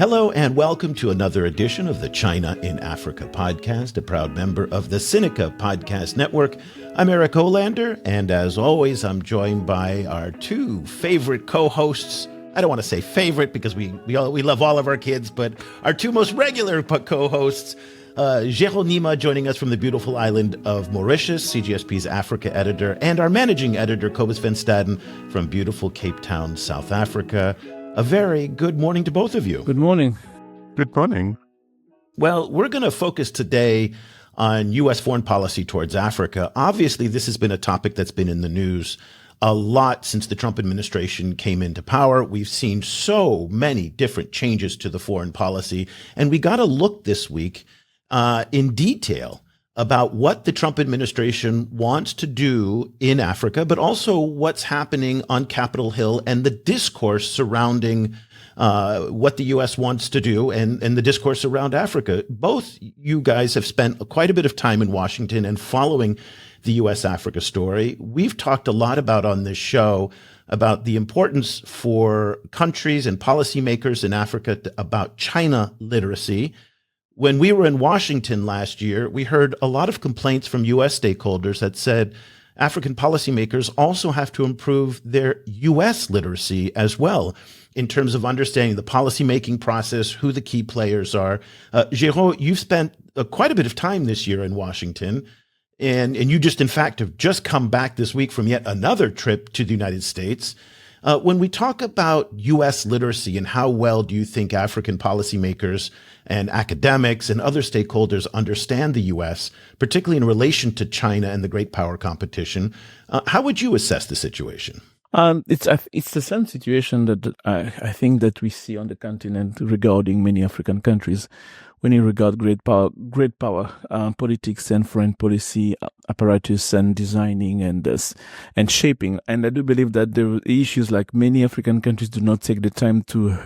Hello and welcome to another edition of the China in Africa podcast, a proud member of the Sinica Podcast Network. I'm Eric Olander, and as always, I'm joined by our two favorite co-hosts. I don't want to say favorite because we love all of our kids, but our two most regular co-hosts, Geraud joining us from the beautiful island of Mauritius, CGSP's Africa editor, and our managing editor, Cobus van Staden, from beautiful Cape Town, South Africa. A very good morning to both of you. Good morning. Good morning. Well, we're going to focus today on U.S. foreign policy towards Africa. Obviously, this has been a topic that's been in the news a lot since the Trump administration came into power. We've seen so many different changes to the foreign policy, and we got to look this week in detail about what the Trump administration wants to do in Africa, but also what's happening on Capitol Hill and the discourse surrounding what the U.S. wants to do and the discourse around Africa. Both you guys have spent quite a bit of time in Washington and following the U.S.-Africa story. We've talked a lot about on this show about the importance for countries and policymakers in Africa about China literacy. When we were in Washington last year, we heard a lot of complaints from U.S. stakeholders that said African policymakers also have to improve their U.S. literacy as well in terms of understanding the policymaking process, who the key players are. Geraud, you've spent quite a bit of time this year in Washington, and you just, in fact, have just come back this week from yet another trip to the United States. When we talk about U.S. literacy and how well do you think African policymakers and academics and other stakeholders understand the U.S., particularly in relation to China and the great power competition, how would you assess the situation? It's the same situation that I think that we see on the continent regarding many African countries when you regard great power politics and foreign policy apparatus and designing and shaping. And I do believe that there are issues like many African countries do not take the time to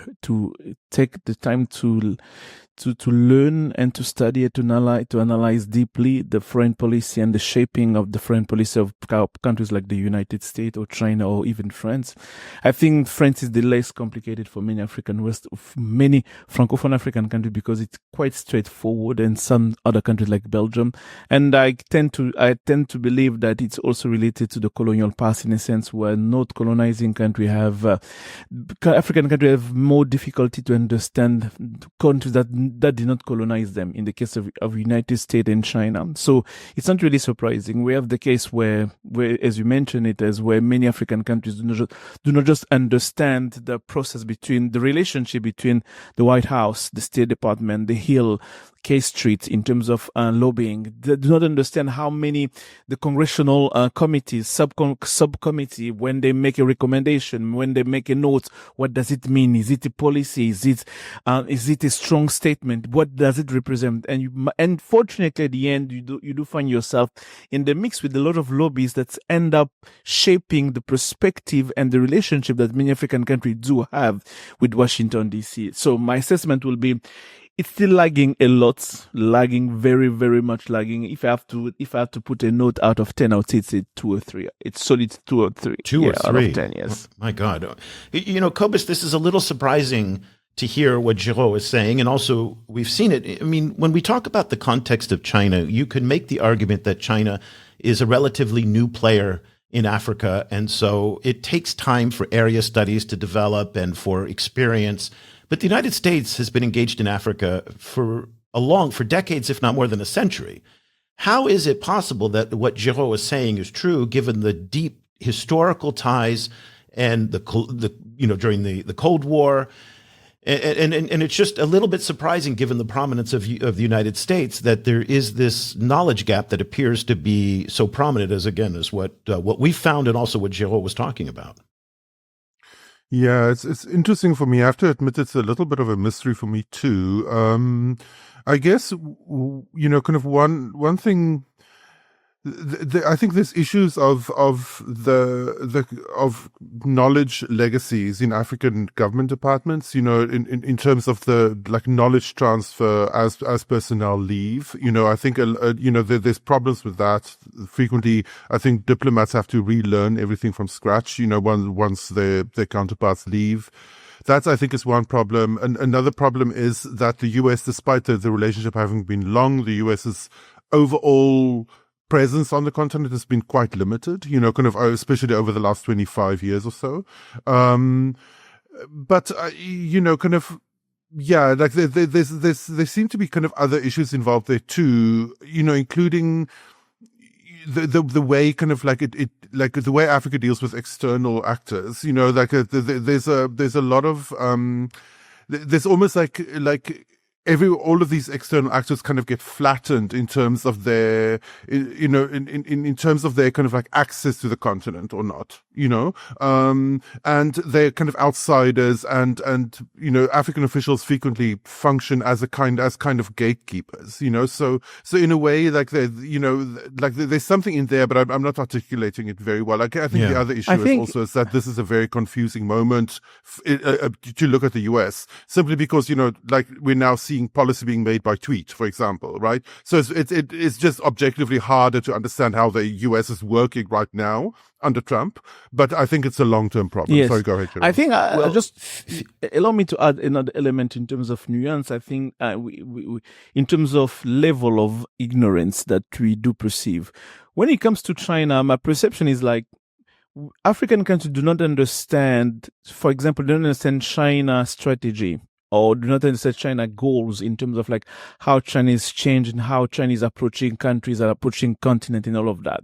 learn and to study and to analyze deeply the foreign policy and the shaping of the foreign policy of countries like the United States or China or even France. I think France is the less complicated for many many Francophone African countries because it's quite straightforward, and some other countries like Belgium. And I tend to believe that it's also related to the colonial past, in a sense where not colonizing countries African countries have more difficulty to understand countries that did not colonize them, in the case of United States and China. So it's not really surprising. We have the case where as you mentioned it, as where many African countries do not just understand the process between the relationship between the White House, the State Department, the Hill, K Street in terms of lobbying. They do not understand how many the congressional committees, subcommittee, when they make a recommendation, when they make a note, what does it mean? Is it a policy? Is it a strong statement? What does it represent? And fortunately, at the end, you do find yourself in the mix with a lot of lobbies that end up shaping the perspective and the relationship that many African countries do have with Washington, D.C. So my assessment will be, it's still lagging a lot, very, very much lagging. If I have to put a note out of 10, I would say it's a 2 or 3. It's solid 2 or 3. 2 or 3 out of 10, yes. Oh, my God. Cobus, this is a little surprising to hear what Geraud is saying. And also, we've seen it. I mean, when we talk about the context of China, you could make the argument that China is a relatively new player in Africa. And so it takes time for area studies to develop and for experience. But the United States has been engaged in Africa for decades, if not more than a century. How is it possible that what Geraud is saying is true, given the deep historical ties and during the Cold War? And it's just a little bit surprising, given the prominence of the United States, that there is this knowledge gap that appears to be so prominent as what we found and also what Geraud was talking about. Yeah, it's interesting for me. I have to admit it's a little bit of a mystery for me too. I guess, kind of one thing I think there's issues of knowledge legacies in African government departments, in terms of the knowledge transfer as personnel leave. I think there's problems with that. Frequently, I think diplomats have to relearn everything from scratch. Once their counterparts leave. That, I think, is one problem. And another problem is that the US, despite the relationship having been long, the US's overall presence on the continent has been quite limited, kind of, especially over the last 25 years or so. But kind of, yeah, like there seem to be kind of other issues involved there too, including the way kind of like like the way Africa deals with external actors, like there's a lot of, there's almost like all of these external actors kind of get flattened in terms of their, in terms of their kind of like access to the continent or not, and they're kind of outsiders and, African officials frequently function as kind of gatekeepers, so in a way, like there's something in there, but I'm not articulating it very well. Like, I think the other issue is that this is a very confusing moment to look at the US, simply because, like we're now seeing policy being made by tweet, for example, right? So it's just objectively harder to understand how the US is working right now under Trump, but I think it's a long-term problem. Yes. Sorry, go ahead, Geraud. I think just allow me to add another element in terms of nuance. I think we in terms of level of ignorance that we do perceive. When it comes to China, my perception is like African countries do not understand, for example, don't understand China's strategy, or do not understand China goals in terms of like how China is changing, how China is approaching countries, are approaching continent and all of that.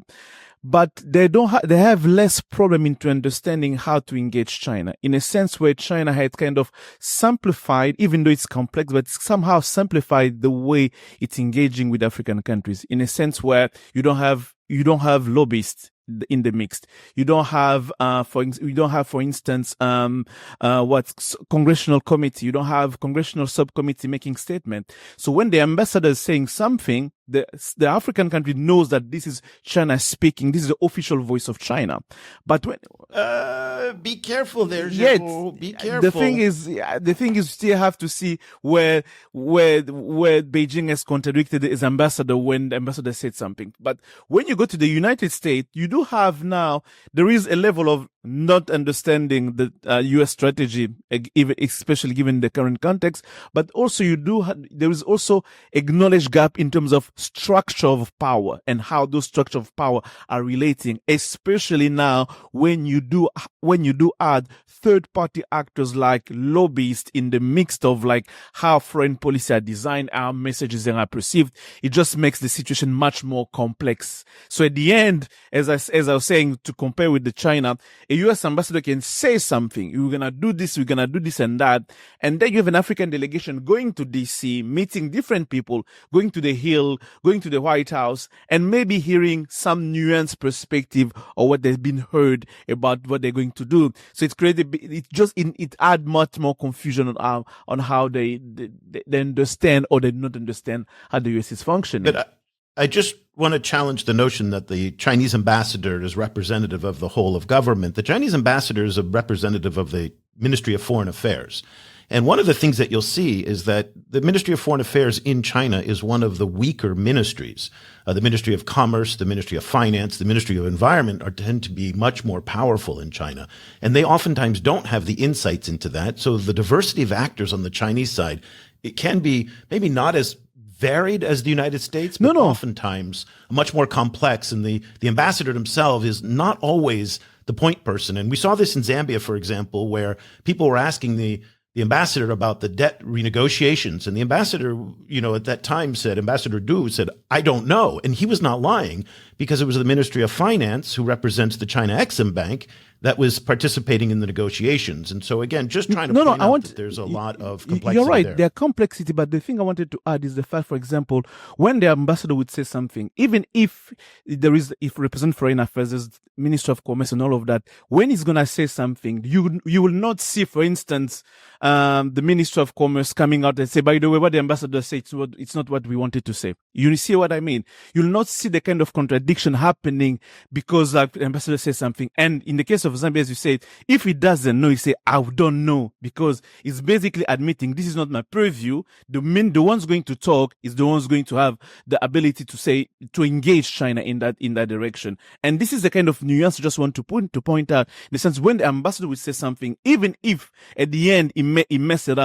But they have less problem into understanding how to engage China, in a sense where China had kind of simplified, even though it's complex, but somehow simplified the way it's engaging with African countries, in a sense where you don't have lobbyists in the mix. You don't have, for instance, congressional committee. You don't have congressional subcommittee making statement. So when the ambassador is saying something, the African country knows that this is China speaking. This is the official voice of China. But when be careful there, Geraud. Be careful. The thing is, still have to see where Beijing has contradicted his ambassador when the ambassador said something. But when you go to the United States, you do have now, there is a level of not understanding the U.S. strategy, especially given the current context. But also there is also acknowledged gap in terms of structure of power and how those structure of power are relating, especially now when you do add third-party actors like lobbyists in the mix of like how foreign policy are designed, how messages are perceived. It just makes the situation much more complex. So at the end, as I was saying, to compare with the China, a U.S. ambassador can say something. We're gonna do this and that, and then you have an African delegation going to D.C., meeting different people, going to the Hill, going to the White House, and maybe hearing some nuanced perspective or what they've been heard about what they're going to do. So it add much more confusion on how they understand or they do not understand how the U.S. is functioning. But I just want to challenge the notion that the Chinese ambassador is representative of the whole of government. The Chinese ambassador is a representative of the Ministry of Foreign Affairs. And one of the things that you'll see is that the Ministry of Foreign Affairs in China is one of the weaker ministries. The Ministry of Commerce, the Ministry of Finance, the Ministry of Environment tend to be much more powerful in China. And they oftentimes don't have the insights into that. So the diversity of actors on the Chinese side, it can be maybe not as varied as the United States, but oftentimes much more complex. And the ambassador himself is not always the point person. And we saw this in Zambia, for example, where people were asking the ambassador about the debt renegotiations. And the ambassador, at that time Ambassador Du said, I don't know. And he was not lying, because it was the Ministry of Finance, who represents the China Exim Bank, that was participating in the negotiations. And so again, just trying to point out that there's a lot of complexity. You're right, there. There's complexity, but the thing I wanted to add is the fact, for example, when the ambassador would say something, even if represent foreign affairs, is Minister of Commerce and all of that, when he's going to say something, you will not see, for instance, the Minister of Commerce coming out and say, by the way, what the ambassador said, it's not what we wanted to say. You see what I mean? You'll not see the kind of contradiction happening because the ambassador says something. And in the case of of Zambia, as you said, if he doesn't know, he say, I don't know, because it's basically admitting this is not my purview. The ones going to talk is the ones going to have the ability to engage China in that direction. And this is the kind of nuance I just want to point out, in the sense when the ambassador will say something, even if at the end he messes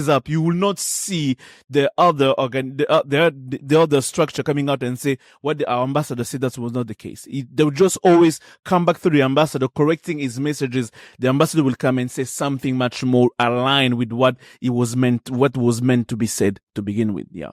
up, you will not see the other the other structure coming out and say what our ambassador said that was not the case. They will just always come back through the ambassador correcting his messages. The ambassador will come and say something much more aligned with what was meant to be said to begin with. Yeah.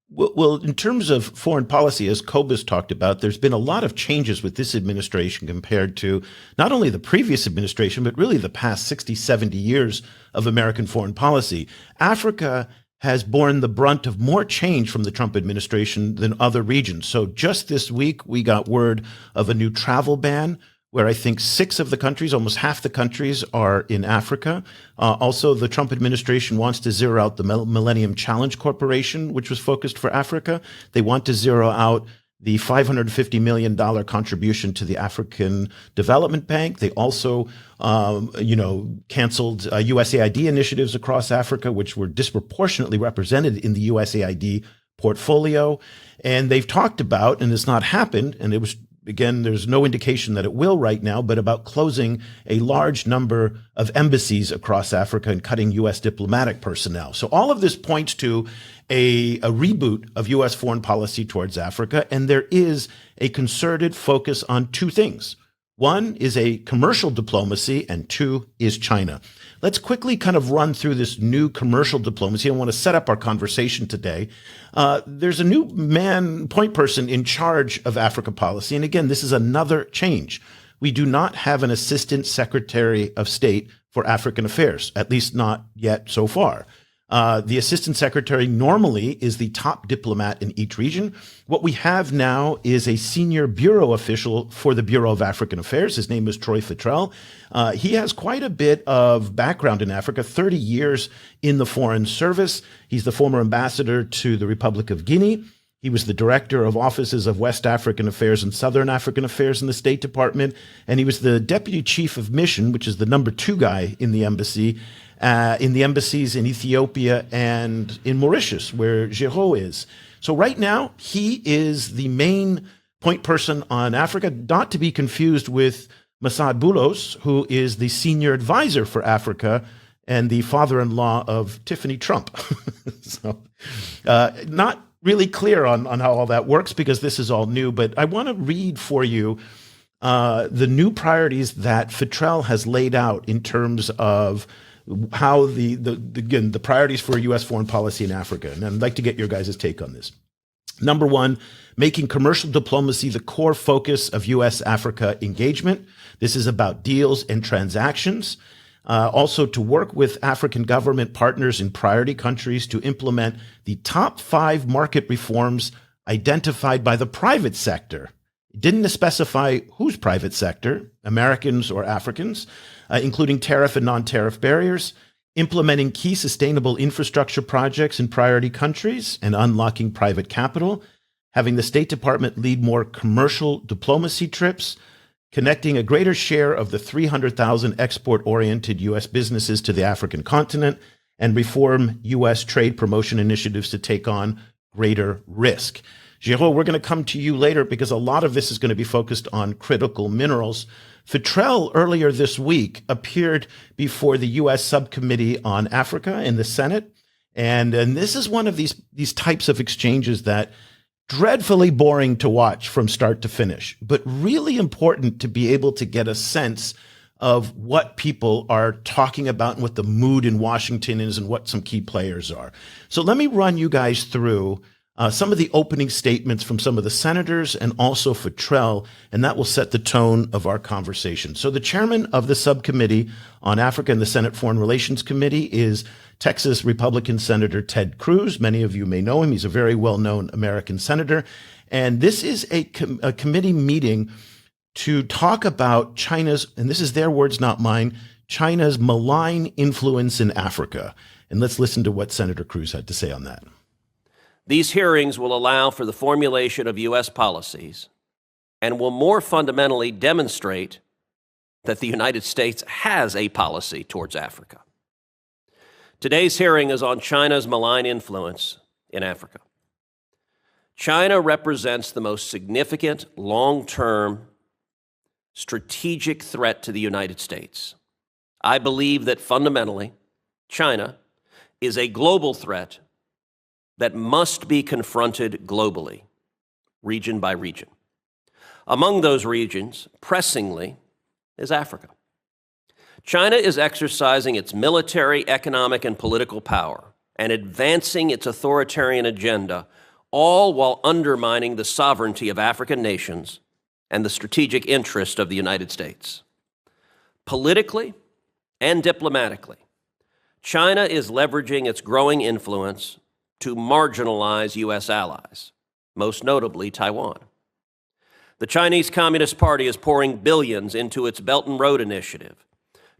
Well, in terms of foreign policy, as Cobus talked about, there's been a lot of changes with this administration compared to not only the previous administration, but really the past 60, 70 years of American foreign policy. Africa has borne the brunt of more change from the Trump administration than other regions. So just this week, we got word of a new travel ban, where I think 6 of the countries, almost half the countries, are in Africa. Also, the Trump administration wants to zero out the Millennium Challenge Corporation, which was focused for Africa. They want to zero out the $550 million contribution to the African Development Bank. They also, canceled USAID initiatives across Africa, which were disproportionately represented in the USAID portfolio. And they've talked about, and it's not happened, and it was, again, there's no indication that it will right now, but about closing a large number of embassies across Africa and cutting U.S. diplomatic personnel. So all of this points to a reboot of U.S. foreign policy towards Africa, and there is a concerted focus on 2 things. 1 is a commercial diplomacy, and 2 is China. Let's quickly kind of run through this new commercial diplomacy. I want to set up our conversation today. There's a new point person in charge of Africa policy. And again, this is another change. We do not have an assistant secretary of state for African affairs, at least not yet so far. The assistant secretary normally is the top diplomat in each region. What we have now is a senior bureau official for the Bureau of African Affairs. His name is Troy Fitrell. He has quite a bit of background in Africa, 30 years in the Foreign Service. He's the former ambassador to the Republic of Guinea. He was the director of offices of West African Affairs and Southern African Affairs in the State Department. And he was the deputy chief of mission, which is the number 2 guy in the embassy, in the embassies in Ethiopia and in Mauritius, where Geraud is. So right now, he is the main point person on Africa, not to be confused with Massad Boulos, who is the senior advisor for Africa and the father-in-law of Tiffany Trump. So not really clear on how all that works because this is all new, but I want to read for you the new priorities that Fitrell has laid out in terms of how the priorities for U.S. foreign policy in Africa. And I'd like to get your guys' take on this. Number 1, making commercial diplomacy the core focus of U.S.-Africa engagement. This is about deals and transactions. Also to work with African government partners in priority countries to implement the top 5 market reforms identified by the private sector. It didn't specify whose private sector, Americans or Africans, including tariff and non-tariff barriers, implementing key sustainable infrastructure projects in priority countries and unlocking private capital, having the State Department lead more commercial diplomacy trips, connecting a greater share of the 300,000 export-oriented U.S. businesses to the African continent, and reform U.S. trade promotion initiatives to take on greater risk. Geraud, we're going to come to you later because a lot of this is going to be focused on critical minerals. Fitrell earlier this week appeared before the U.S. Subcommittee on Africa in the Senate. And this is one of these types of exchanges that dreadfully boring to watch from start to finish, but really important to be able to get a sense of what people are talking about and what the mood in Washington is and what some key players are. So let me run you guys through some of the opening statements from some of the senators and also Fitrell, and that will set the tone of our conversation. So the chairman of the subcommittee on Africa and the Senate Foreign Relations Committee is Texas Republican Senator Ted Cruz. Many of you may know him. He's a very well-known American senator. And this is a committee meeting to talk about China's, and this is their words, not mine, China's malign influence in Africa. And let's listen to what Senator Cruz had to say on that. These hearings will allow for the formulation of U.S. policies and will more fundamentally demonstrate that the United States has a policy towards Africa. Today's hearing is on China's malign influence in Africa. China represents the most significant long-term strategic threat to the United States. I believe that fundamentally, China is a global threat that must be confronted globally, region by region. Among those regions, pressingly, is Africa. China is exercising its military, economic, and political power and advancing its authoritarian agenda, all while undermining the sovereignty of African nations and the strategic interest of the United States. Politically and diplomatically, China is leveraging its growing influence to marginalize U.S. allies, most notably Taiwan. The Chinese Communist Party is pouring billions into its Belt and Road Initiative,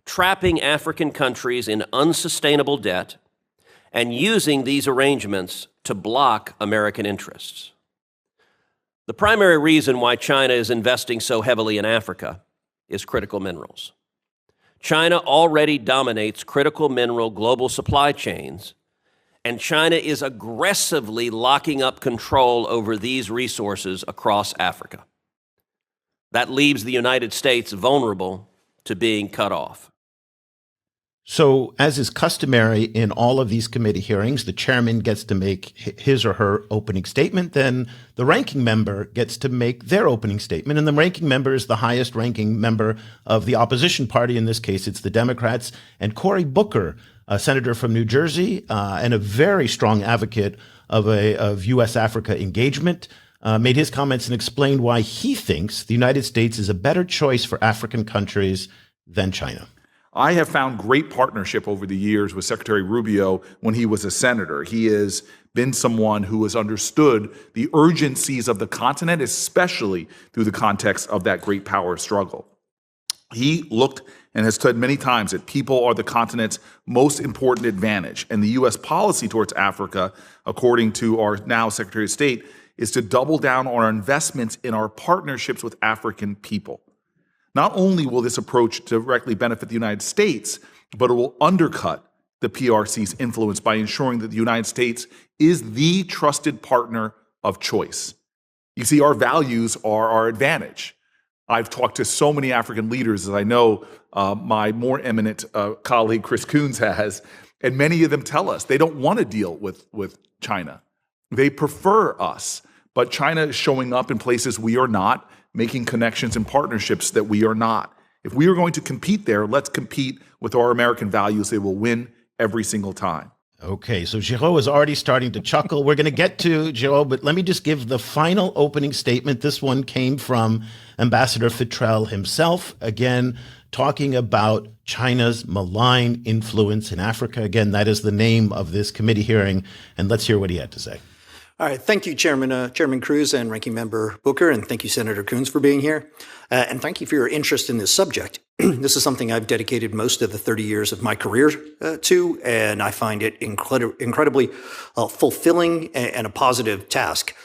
trapping African countries in unsustainable debt and using these arrangements to block American interests. The primary reason why China is investing so heavily in Africa is critical minerals. China already dominates critical mineral global supply chains, and China is aggressively locking up control over these resources across Africa. That leaves the United States vulnerable to being cut off. So, as is customary in all of these committee hearings, the chairman gets to make his or her opening statement. Then the ranking member gets to make their opening statement. And the ranking member is the highest ranking member of the opposition party. In this case, it's the Democrats. And Cory Booker, a senator from New Jersey and a very strong advocate of U.S.-Africa engagement, made his comments and explained why he thinks the United States is a better choice for African countries than China. I have found great partnership over the years with Secretary Rubio when he was a senator. He has been someone who has understood the urgencies of the continent, especially through the context of that great power struggle. He looked and has said many times that people are the continent's most important advantage. And the U.S. policy towards Africa, according to our now Secretary of State, is to double down on our investments in our partnerships with African people. Not only will this approach directly benefit the United States, but it will undercut the PRC's influence by ensuring that the United States is the trusted partner of choice. You see, our values are our advantage. I've talked to so many African leaders, as I know my more eminent colleague Chris Coons has, and many of them tell us they don't want to deal with China. They prefer us, but China is showing up in places we are not, making connections and partnerships that we are not. If we are going to compete there, let's compete with our American values. They will win every single time. Okay, so Geraud is already starting to chuckle. We're going to get to Geraud, but let me just give the final opening statement. This one came from Ambassador Fitrell himself, again, talking about China's malign influence in Africa. Again, that is the name of this committee hearing, and let's hear what he had to say. All right. Thank you, Chairman Cruz and Ranking Member Booker, and thank you, Senator Coons, for being here. And thank you for your interest in this subject. This is something I've dedicated most of the 30 years of my career to, and I find it incredibly fulfilling and a positive task.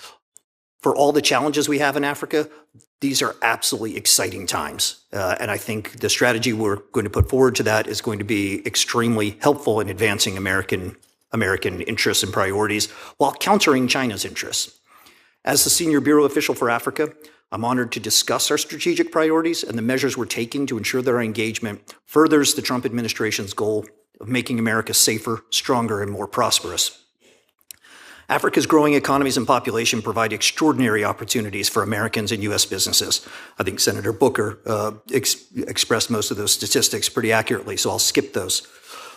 For all the challenges we have in Africa, these are absolutely exciting times. And I think the strategy we're going to put forward to that is going to be extremely helpful in advancing American interests and priorities while countering China's interests. As the senior bureau official for Africa, I'm honored to discuss our strategic priorities and the measures we're taking to ensure that our engagement furthers the Trump administration's goal of making America safer, stronger, and more prosperous. Africa's growing economies and population provide extraordinary opportunities for Americans and U.S. businesses. I think Senator Booker expressed most of those statistics pretty accurately, so I'll skip those.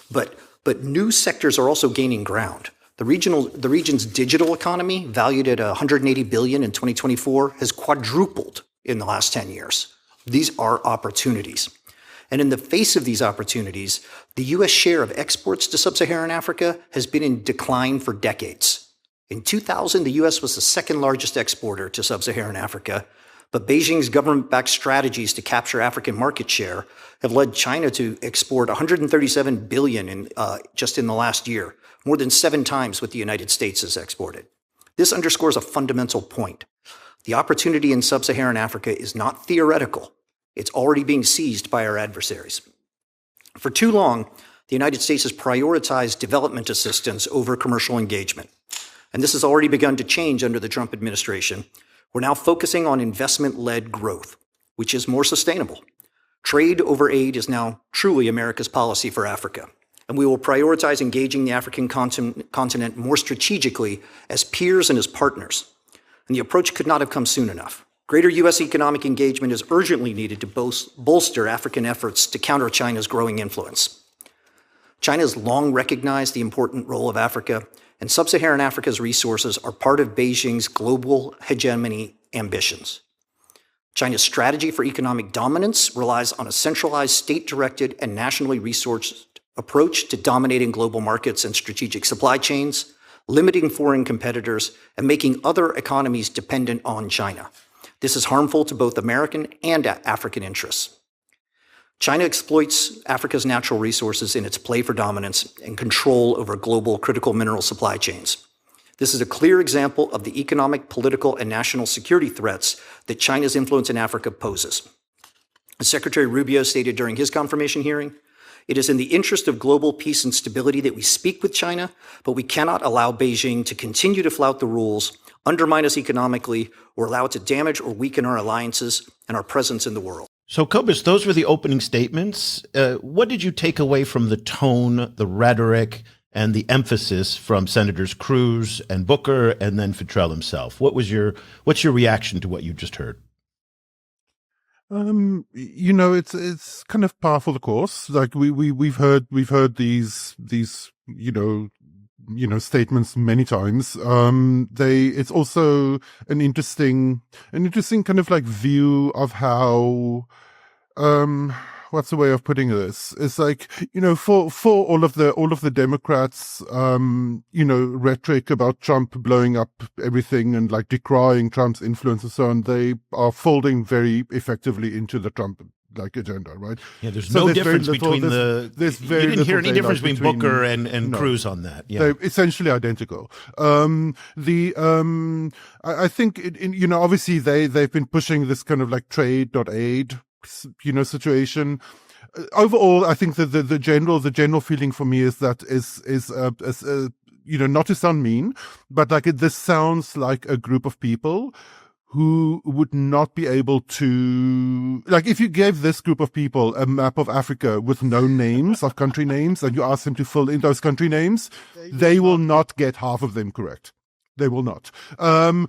But new sectors are also gaining ground. The region's digital economy, valued at $180 billion in 2024, has quadrupled in the last 10 years. These are opportunities. And in the face of these opportunities, the U.S. share of exports to sub-Saharan Africa has been in decline for decades. In 2000, the U.S. was the second largest exporter to sub-Saharan Africa, but Beijing's government-backed strategies to capture African market share have led China to export $137 billion just in the last year, more than 7 times what the United States has exported. This underscores a fundamental point. The opportunity in sub-Saharan Africa is not theoretical. It's already being seized by our adversaries. For too long, the United States has prioritized development assistance over commercial engagement. And this has already begun to change under the Trump administration. We're now focusing on investment-led growth, which is more sustainable. Trade over aid is now truly America's policy for Africa. And we will prioritize engaging the African continent more strategically as peers and as partners. And the approach could not have come soon enough. Greater U.S. economic engagement is urgently needed to bolster African efforts to counter China's growing influence. China has long recognized the important role of Africa, and sub-Saharan Africa's resources are part of Beijing's global hegemony ambitions. China's strategy for economic dominance relies on a centralized, state-directed, and nationally resourced approach to dominating global markets and strategic supply chains, limiting foreign competitors, and making other economies dependent on China. This is harmful to both American and African interests. China exploits Africa's natural resources in its play for dominance and control over global critical mineral supply chains. This is a clear example of the economic, political, and national security threats that China's influence in Africa poses. As Secretary Rubio stated during his confirmation hearing, it is in the interest of global peace and stability that we speak with China, but we cannot allow Beijing to continue to flout the rules, undermine us economically, or allow it to damage or weaken our alliances and our presence in the world. So, Cobus, those were the opening statements. What did you take away from the tone, the rhetoric, and the emphasis from Senators Cruz and Booker, and then Fitrell himself? What's your reaction to what you just heard? It's kind of par for the course. Like we've heard these statements many times. It's also an interesting kind of like view of how, what's the way of putting this? It's like, for all of the Democrats, rhetoric about Trump blowing up everything and like decrying Trump's influence and so on, they are folding very effectively into the Trump agenda, right? Yeah, there's no difference between there's you very didn't hear any difference between between Booker and no. Cruz on that. Yeah. They're essentially identical. I think obviously they've been pushing this kind of like trade, not aid, situation. Overall, I think that the general feeling for me is that not to sound mean, but like this sounds like a group of people who would not be able to, like, if you gave this group of people a map of Africa with no names of country names and you ask them to fill in those country names, they will not get half of them correct. They will not. So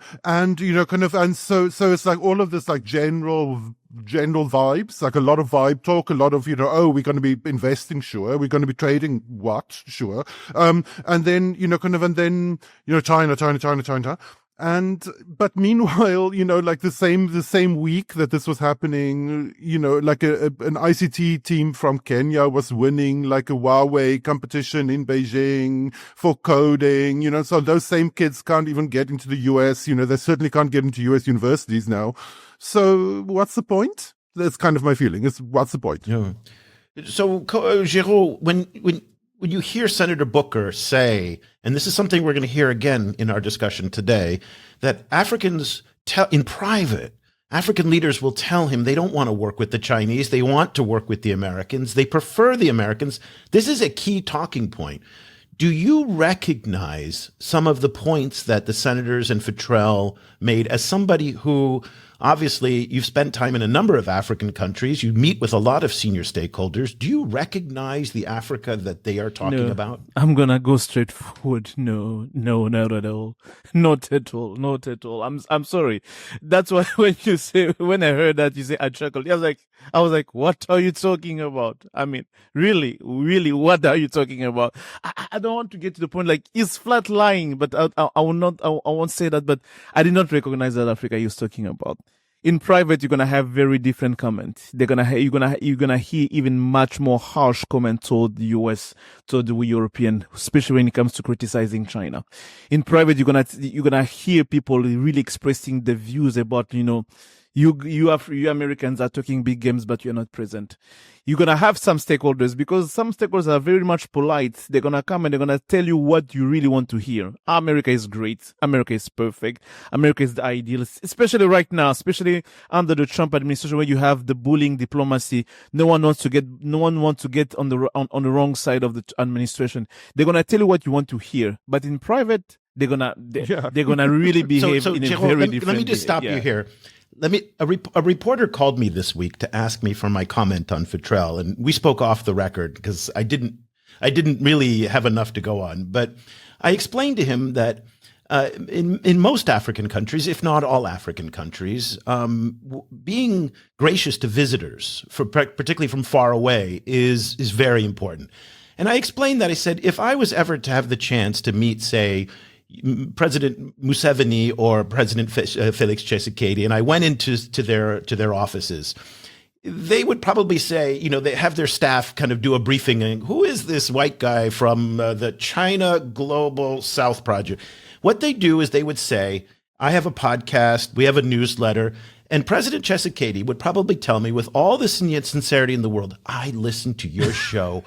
it's like all of this like general vibes, like a lot of vibe talk, a lot of, we're going to be investing, sure. We're going to be trading what? Sure. And then, China. But meanwhile, like the same week that this was happening, like an ICT team from Kenya was winning like a Huawei competition in Beijing for coding, so those same kids can't even get into the US, they certainly can't get into US universities now. So what's the point? That's kind of my feeling. What's the point? Yeah. So, Geraud, when you hear Senator Booker say, and this is something we're going to hear again in our discussion today, that Africans in private, African leaders will tell him they don't want to work with the Chinese. They want to work with the Americans. They prefer the Americans. This is a key talking point. Do you recognize some of the points that the senators and Fitrell made as somebody who, obviously, you've spent time in a number of African countries. You meet with a lot of senior stakeholders. Do you recognize the Africa that they are talking about? I'm going to go straight forward. No, not at all. Not at all. I'm sorry. That's why when I heard that, you say, I chuckled. I was like, what are you talking about? I mean, really, what are you talking about? I don't want to get to the point like it's flat lying, but I won't say that, but I did not recognize that Africa he was talking about. In private, you're gonna have very different comments. You're gonna hear even much more harsh comments toward the US, toward the European, especially when it comes to criticizing China. In private, you're gonna hear people really expressing the views about, You Americans are talking big games, but you're not present. You're going to have some stakeholders, because some stakeholders are very much polite. They're going to come and they're going to tell you what you really want to hear. America is great. America is perfect. America is the ideal, especially right now, especially under the Trump administration, where you have the bullying diplomacy. No one wants to get on the wrong side of the administration. They're going to tell you what you want to hear, but in private, they're gonna really behave in a Geraud, very different. Let me just stop you here. A reporter called me this week to ask me for my comment on Fitrell, and we spoke off the record because I didn't really have enough to go on. But I explained to him that in most African countries, if not all African countries, being gracious to visitors, particularly from far away, is very important. And I explained that. I said, if I was ever to have the chance to meet, say, President Museveni or President Felix Tshisekedi, and I went into their offices, they would probably say, they have their staff kind of do a briefing. And who is this white guy from the China Global South Project? What they do is they would say, I have a podcast, we have a newsletter, and President Tshisekedi would probably tell me with all the sincerity in the world, I listen to your show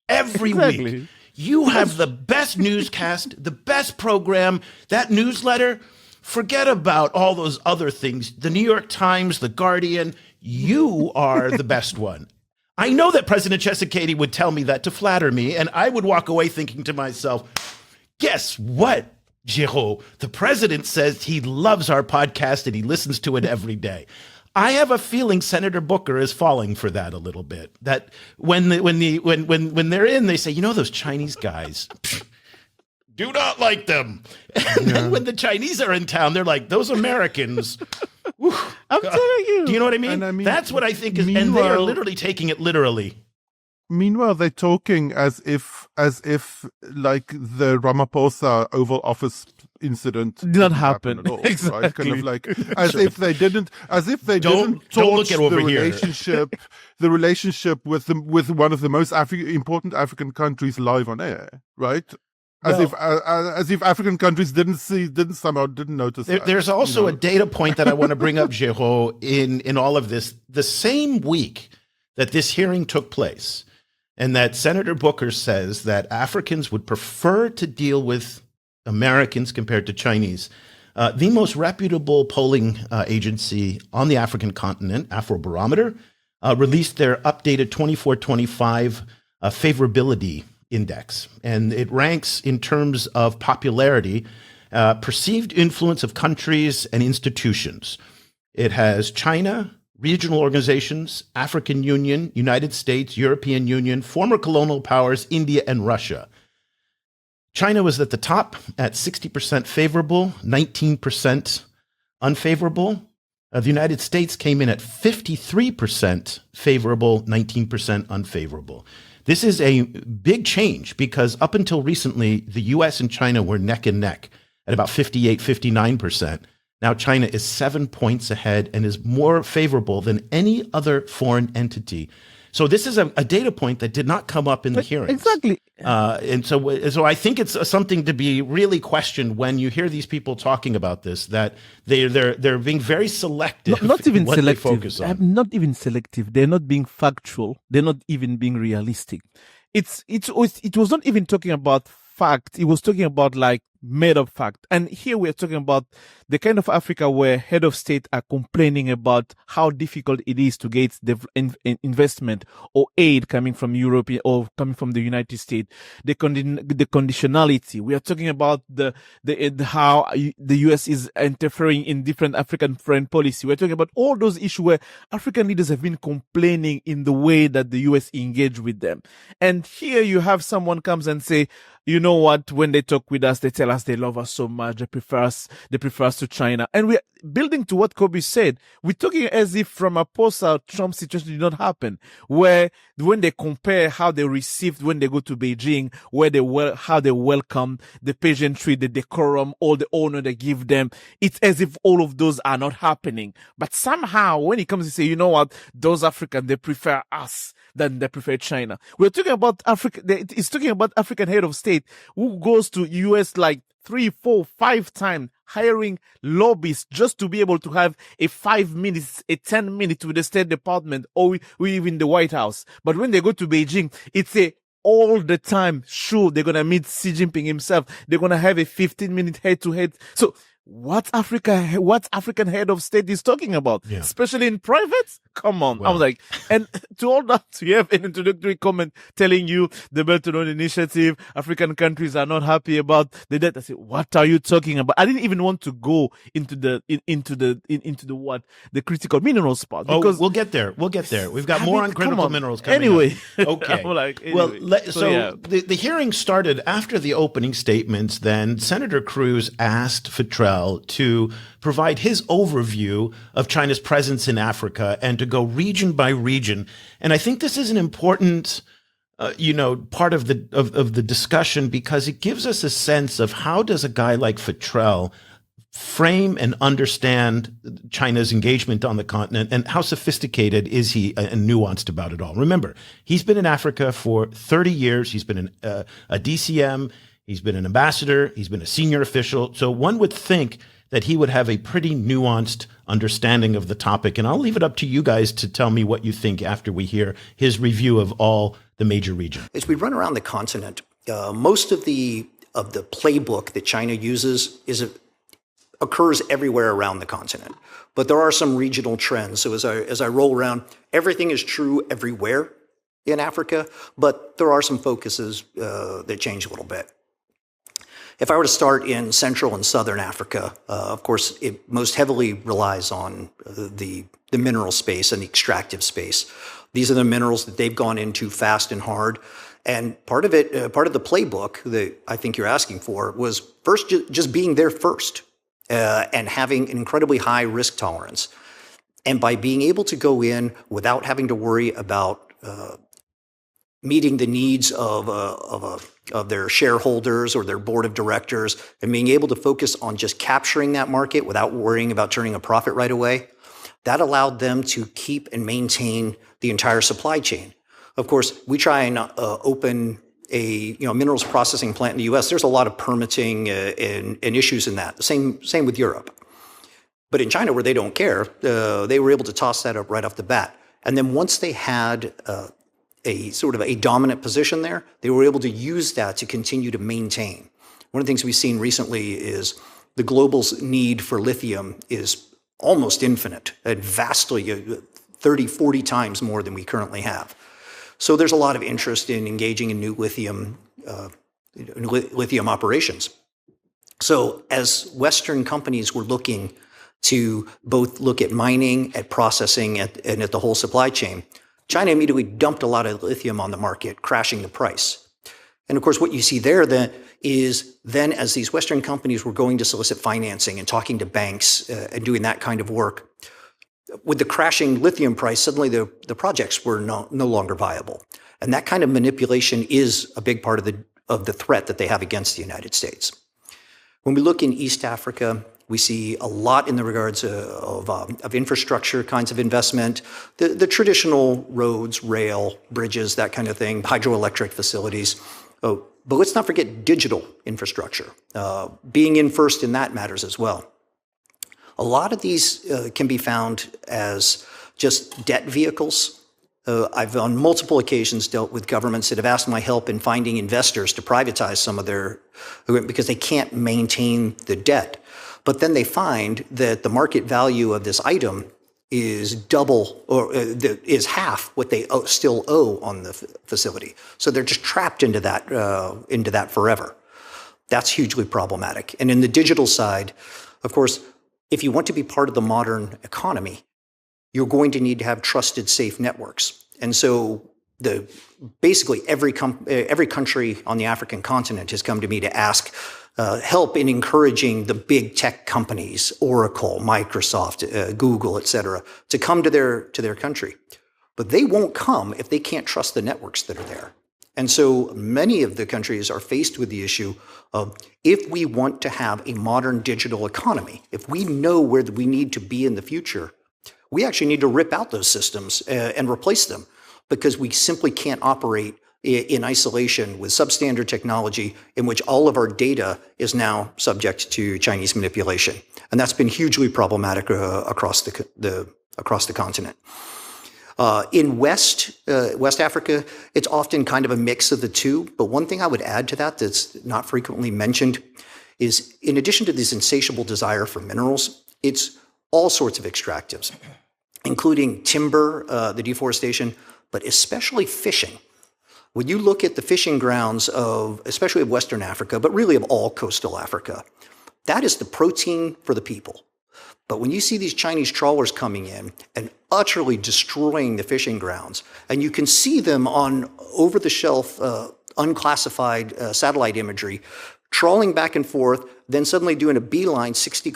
every week. You have the best newscast, the best program, that newsletter. Forget about all those other things. The New York Times, The Guardian, you are the best one. I know that President Tshisekedi would tell me that to flatter me, and I would walk away thinking to myself, guess what, Geraud? The president says he loves our podcast and he listens to it every day. I have a feeling Senator Booker is falling for that a little bit. That when they're in, they say, those Chinese guys, do not like them. And then when the Chinese are in town, they're like, those Americans. I'm telling you. Do you know what I mean? And that's what I think is, and they are literally taking it literally. Meanwhile, they're talking as if like the Ramaphosa Oval Office incident did not happen at all, exactly. Right? Kind of like as if they didn't torch the relationship with one of the most important African countries live on air, right? As if African countries didn't notice. There's also a data point that I want to bring up, Geraud, in all of this. The same week that this hearing took place, and that Senator Booker says that Africans would prefer to deal with Americans compared to Chinese, the most reputable polling agency on the African continent, Afrobarometer, released their updated 24-25 favorability index. And it ranks in terms of popularity, perceived influence of countries and institutions. It has China, regional organizations, African Union, United States, European Union, former colonial powers, India, and Russia. China was at the top at 60% favorable, 19% unfavorable. The United States came in at 53% favorable, 19% unfavorable. This is a big change because up until recently, the US and China were neck and neck at about 58, 59%. Now China is 7 points ahead and is more favorable than any other foreign entity. So this is a data point that did not come up in the hearings. Exactly. And so I think it's something to be really questioned when you hear these people talking about this, that they're being very selective. Not even what selective. They focus on. Not even selective. They're not being factual. They're not even being realistic. It was not even talking about fact. It was talking about like made up fact. And here we're talking about the kind of Africa where head of state are complaining about how difficult it is to get investment or aid coming from Europe or coming from the United States. The conditionality. We are talking about the how the US is interfering in different African foreign policy. We're talking about all those issues where African leaders have been complaining in the way that the US engage with them. And here you have someone comes and say, you know what, when they talk with us, they tell us they love us so much, they prefer us to China. And we're building to what Cobus said. We're talking as if from a post-Trump situation did not happen, where when they compare how they received when they go to Beijing, how they welcome, the pageantry, the decorum, all the honor they give them, it's as if all of those are not happening. But somehow, when it comes to say, you know what, those Africans, they prefer us than they prefer China. We're talking about Africa. It's talking about African head of state who goes to US like 3, 4, 5 times hiring lobbyists just to be able to have a 5 minutes, a 10 minutes with the State Department or even the White House. But when they go to Beijing, it's all the time. Sure, they're going to meet Xi Jinping himself. They're going to have a 15-minute head-to-head. So what African head of state is talking about, especially in private? Come on. Well, I'm like, and to all that, you have an introductory comment telling you the Belt and Road Initiative, African countries are not happy about the debt. I said, what are you talking about? I didn't even want to go into the critical minerals part. Because we'll get there. We've got more on critical minerals coming anyway. up. Okay. Well, the hearing started after the opening statements. Then Senator Cruz asked Fitrell to provide his overview of China's presence in Africa and to go region by region. And I think this is an important, part of the discussion, because it gives us a sense of how does a guy like Fitrell frame and understand China's engagement on the continent, and how sophisticated is he and nuanced about it all. Remember, he's been in Africa for 30 years. He's been a DCM. He's been an ambassador. He's been a senior official. So one would think that he would have a pretty nuanced understanding of the topic. And I'll leave it up to you guys to tell me what you think after we hear his review of all the major regions. As we run around the continent, most of the playbook that China uses occurs everywhere around the continent. But there are some regional trends. So as I roll around, everything is true everywhere in Africa, but there are some focuses that change a little bit. If I were to start in Central and Southern Africa, of course, it most heavily relies on the mineral space and the extractive space. These are the minerals that they've gone into fast and hard. And part of the playbook that I think you're asking for was first just being there first and having an incredibly high risk tolerance. And by being able to go in without having to worry about meeting the needs of their shareholders or their board of directors, and being able to focus on just capturing that market without worrying about turning a profit right away, that allowed them to keep and maintain the entire supply chain. Of course, we try and open a minerals processing plant in the U.S. There's a lot of permitting and issues in that. Same with Europe. But in China, where they don't care, they were able to toss that up right off the bat. And then once they had a sort of a dominant position there, they were able to use that to continue to maintain. One of the things we've seen recently is the global's need for lithium is almost infinite and vastly 30, 40 times more than we currently have. So there's a lot of interest in engaging in new lithium operations. So as Western companies were looking to both look at mining, at processing, and at the whole supply chain, China immediately dumped a lot of lithium on the market, crashing the price. And of course, what you see there then is as these Western companies were going to solicit financing and talking to banks and doing that kind of work, with the crashing lithium price, suddenly the projects were no longer viable. And that kind of manipulation is a big part of the threat that they have against the United States. When we look in East Africa, we see a lot in the regards of infrastructure kinds of investment, the traditional roads, rail, bridges, that kind of thing, hydroelectric facilities. But let's not forget digital infrastructure. Being in first in that matters as well. A lot of these can be found as just debt vehicles. I've on multiple occasions dealt with governments that have asked my help in finding investors to privatize some of their, because they can't maintain the debt. But then they find that the market value of this item is double or is half what they still owe on the facility. So they're just trapped into that forever. That's hugely problematic. And in the digital side, of course, if you want to be part of the modern economy, you're going to need to have trusted, safe networks. And so basically every country on the African continent has come to me to ask help in encouraging the big tech companies, Oracle, Microsoft, Google, et cetera, to come to their country. But they won't come if they can't trust the networks that are there. And so many of the countries are faced with the issue of, if we want to have a modern digital economy, if we know where we need to be in the future, we actually need to rip out those systems and replace them, because we simply can't operate in isolation with substandard technology in which all of our data is now subject to Chinese manipulation. And that's been hugely problematic across the continent. In West Africa, it's often kind of a mix of the two. But one thing I would add to that that's not frequently mentioned is, in addition to this insatiable desire for minerals, it's all sorts of extractives, including timber, the deforestation, but especially fishing. When you look at the fishing grounds especially of Western Africa, but really of all coastal Africa, that is the protein for the people. But when you see these Chinese trawlers coming in and utterly destroying the fishing grounds, and you can see them on over-the-shelf, unclassified satellite imagery, trawling back and forth, then suddenly doing a beeline 60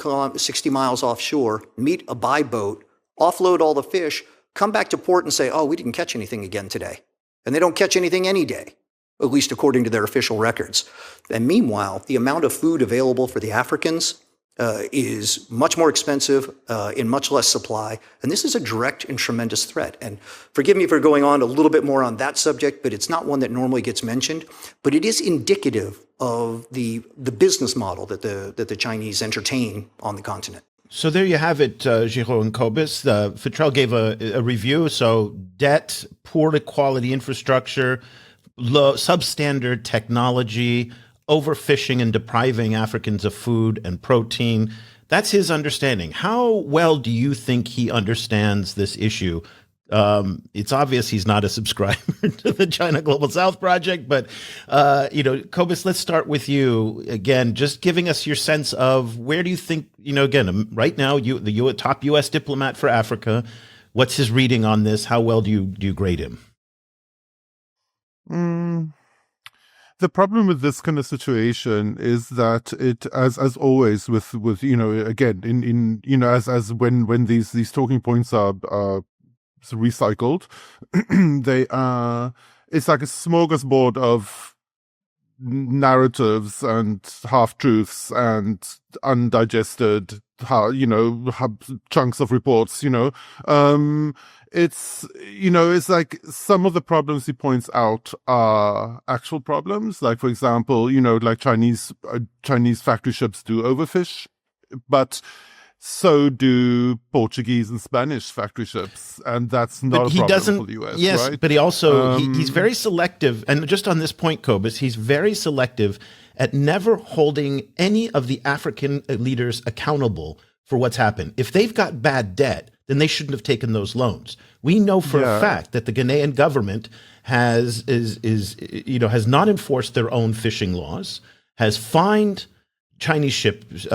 miles offshore, meet a buy boat, offload all the fish, come back to port and say, oh, we didn't catch anything again today. And they don't catch anything any day, at least according to their official records. And meanwhile, the amount of food available for the Africans is much more expensive, in much less supply. And this is a direct and tremendous threat. And forgive me for going on a little bit more on that subject, but it's not one that normally gets mentioned. But it is indicative of the business model that the Chinese entertain on the continent. So there you have it, Geraud and Cobus. Fitrell gave a review. So debt, poor quality infrastructure, low substandard technology, overfishing and depriving Africans of food and protein. That's his understanding. How well do you think he understands this issue? It's obvious he's not a subscriber to the China Global South Project, but, Cobus, let's start with you again, just giving us your sense of where do you think, again, right now, the top U.S. diplomat for Africa, what's his reading on this? How well do you grade him? The problem with this kind of situation is that it, as always, with again, as when these talking points are recycled, it's like a smorgasbord of narratives and half-truths and undigested chunks of reports. It's like some of the problems he points out are actual problems, like, for example, like Chinese factory ships do overfish, but so do Portuguese and Spanish factory ships, and that's not a problem for the US. Yes, right? But he also he's very selective, and just on this point, Cobus, he's very selective at never holding any of the African leaders accountable for what's happened. If they've got bad debt, then they shouldn't have taken those loans. We know for a fact that the Ghanaian government has not enforced their own fishing laws, has fined Chinese ships,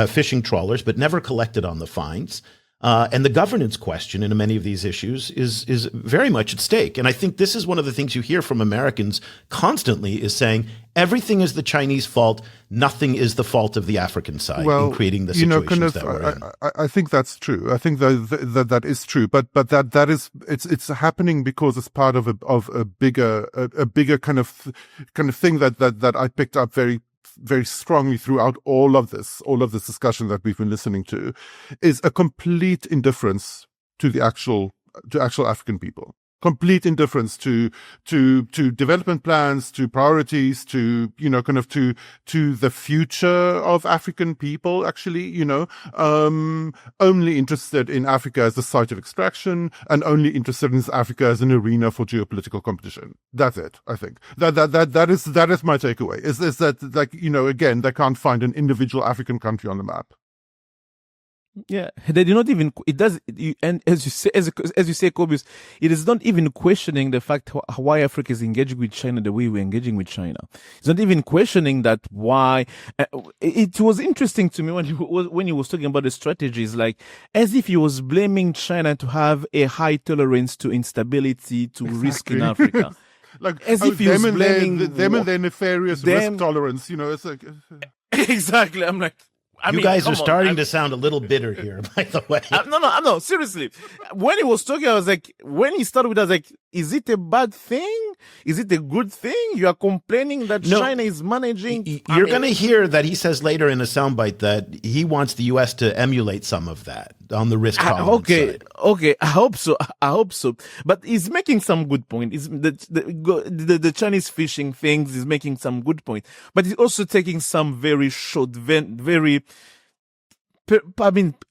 fishing trawlers, but never collected on the fines. And the governance question in many of these issues is very much at stake. And I think this is one of the things you hear from Americans constantly is saying everything is the Chinese fault. Nothing is the fault of the African side in creating the situations that we're in. I think that's true. I think that is true. But that is it's happening because it's part of a bigger kind of thing that I picked up very strongly throughout all of this discussion that we've been listening to, is a complete indifference to the actual African people. Complete indifference to development plans, to priorities, to the future of African people, actually, only interested in Africa as a site of extraction and only interested in Africa as an arena for geopolitical competition. That's it, I think. That is my takeaway. Is that, like, again, they can't find an individual African country on the map. Yeah, they do not even. It does, and as you say, Cobus, it is not even questioning the fact why Africa is engaging with China the way we're engaging with China. It's not even questioning that why. It was interesting to me when he was talking about the strategies, like as if he was blaming China to have a high tolerance to instability, to risk in Africa. Like as if he was blaming them and their nefarious risk tolerance. It's like exactly. I'm like. You guys are starting to sound a little bitter here, by the way. No, seriously. When he was talking, when he started with, I was like, Is it a bad thing? Is it a good thing? You are complaining that China is managing. You're going to hear that he says later in a soundbite that he wants the U.S. to emulate some of that on the risk tolerance side. Okay. I hope so. But he's making some good point. The Chinese fishing things is making some good point. But he's also taking some very short, very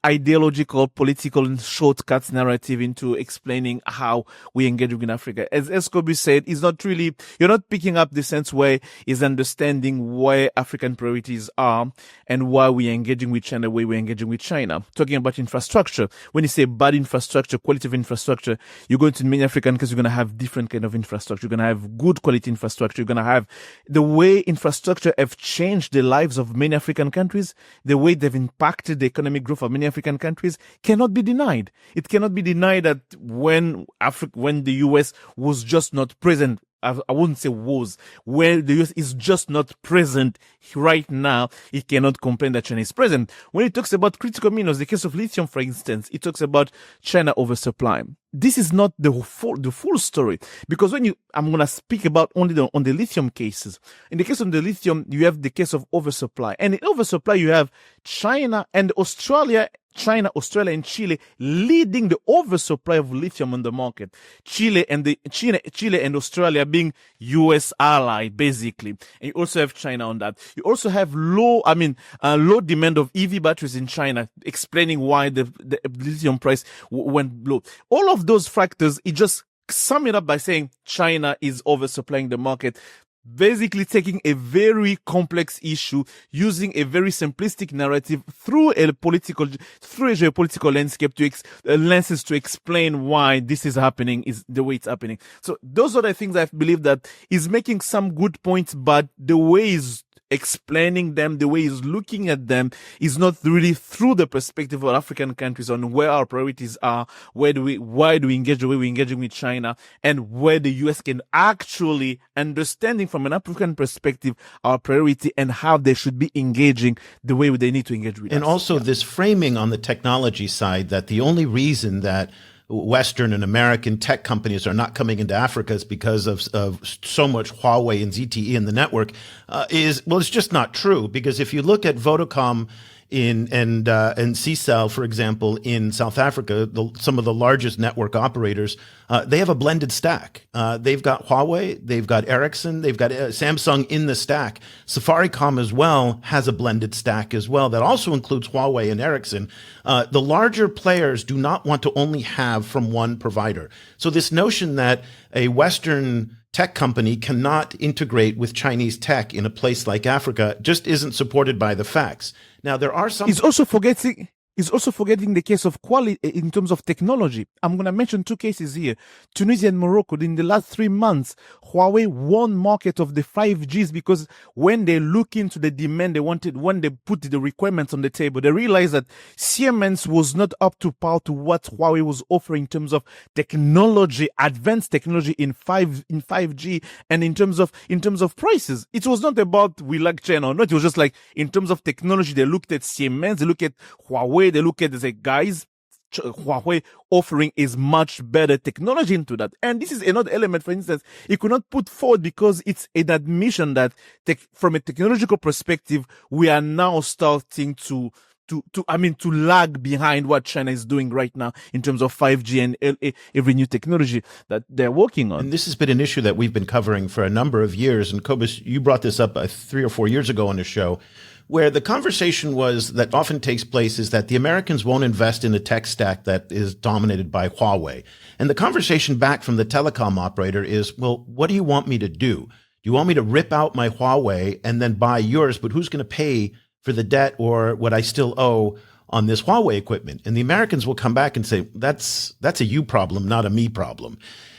ideological, political, and shortcuts narrative into explaining how we engage with Africa. As Cobus said, you're not picking up the sense where is understanding where African priorities are and why we're engaging with China, where we're engaging with China. Talking about infrastructure. When you say bad infrastructure, quality of infrastructure, you're going to many African countries, you're going to have different kind of infrastructure. You're going to have good quality infrastructure. You're going to have the way infrastructure have changed the lives of many African countries, the way they've impacted the economic growth of many African countries cannot be denied. It cannot be denied that when the US was just not present, I wouldn't say was, where the US is just not present right now, it cannot complain that China is present. When it talks about critical minerals, the case of lithium, for instance, it talks about China oversupply. This is not the full story, because I'm going to speak about only on the lithium cases. In the case of the lithium, you have the case of oversupply. And in oversupply, you have China, Australia, and Chile leading the oversupply of lithium on the market. Chile and Australia being US ally, basically. And you also have China on that. You also have low demand of EV batteries in China, explaining why the lithium price went low. All of those factors, it just sum it up by saying China is oversupplying the market. Basically taking a very complex issue, using a very simplistic narrative through a geopolitical landscape lenses to explain why this is happening, is the way it's happening. So those are the things I believe that is making some good points, but the way is explaining them, the way he's looking at them is not really through the perspective of African countries on where our priorities are, why do we engage the way we're engaging with China, and where the US can actually understanding from an African perspective our priority and how they should be engaging the way they need to engage with us. And also this framing on the technology side that the only reason that Western and American tech companies are not coming into Africa is because of so much Huawei and ZTE in the network it's just not true. Because if you look at Vodacom and Cell, for example, in South Africa, some of the largest network operators, they have a blended stack. They've got Huawei, they've got Ericsson, they've got Samsung in the stack. Safaricom as well has a blended stack as well that also includes Huawei and Ericsson. The larger players do not want to only have from one provider. So this notion that a Western tech company cannot integrate with Chinese tech in a place like Africa just isn't supported by the facts. Now, there are some... He's also forgetting the case of quality in terms of technology. I'm going to mention two cases here. Tunisia and Morocco. In the last 3 months, Huawei won market of the 5Gs because when they look into the demand when they put the requirements on the table, they realized that Siemens was not up to par to what Huawei was offering in terms of technology, advanced technology in 5G, and in terms of prices. It was not about we like China or not. It was just like in terms of technology, they looked at Siemens, they look at Huawei, they look at it, they say, guys, Huawei offering is much better technology into that. And this is another element, for instance, it could not put forward because it's an admission that from a technological perspective, we are now starting to lag behind what China is doing right now in terms of 5G and every new technology that they're working on. And this has been an issue that we've been covering for a number of years. And Cobus, you brought this up 3 or 4 years ago on the show, where the conversation that often takes place is that the Americans won't invest in a tech stack that is dominated by Huawei. And the conversation back from the telecom operator is, well, what do you want me to do? Do you want me to rip out my Huawei and then buy yours, but who's going to pay for the debt or what I still owe on this Huawei equipment? And the Americans will come back and say, that's a you problem, not a me problem.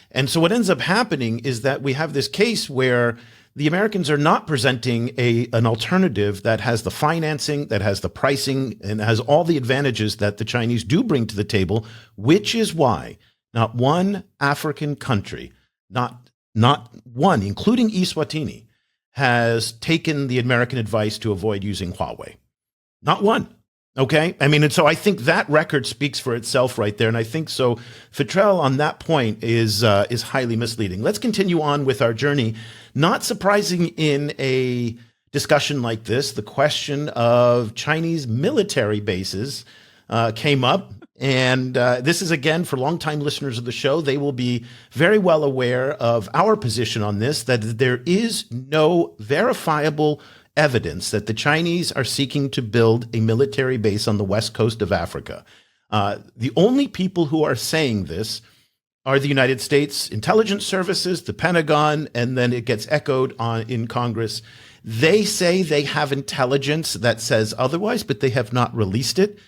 And so what ends up happening is that we have this case where the Americans are not presenting an alternative that has the financing, that has the pricing, and has all the advantages that the Chinese do bring to the table, which is why not one African country, not one, including Eswatini, has taken the American advice to avoid using Huawei. Not one. Okay. I mean, and so I think that record speaks for itself right there. And I think so Fitrell on that point is highly misleading. Let's continue on with our journey. Not surprising in a discussion like this, the question of Chinese military bases came up. And this is, again, for longtime listeners of the show, they will be very well aware of our position on this, that there is no verifiable evidence that the Chinese are seeking to build a military base on the west coast of Africa. The only people who are saying this are the United States intelligence services, the Pentagon, and then it gets echoed in Congress. They say they have intelligence that says otherwise, but they have not released it.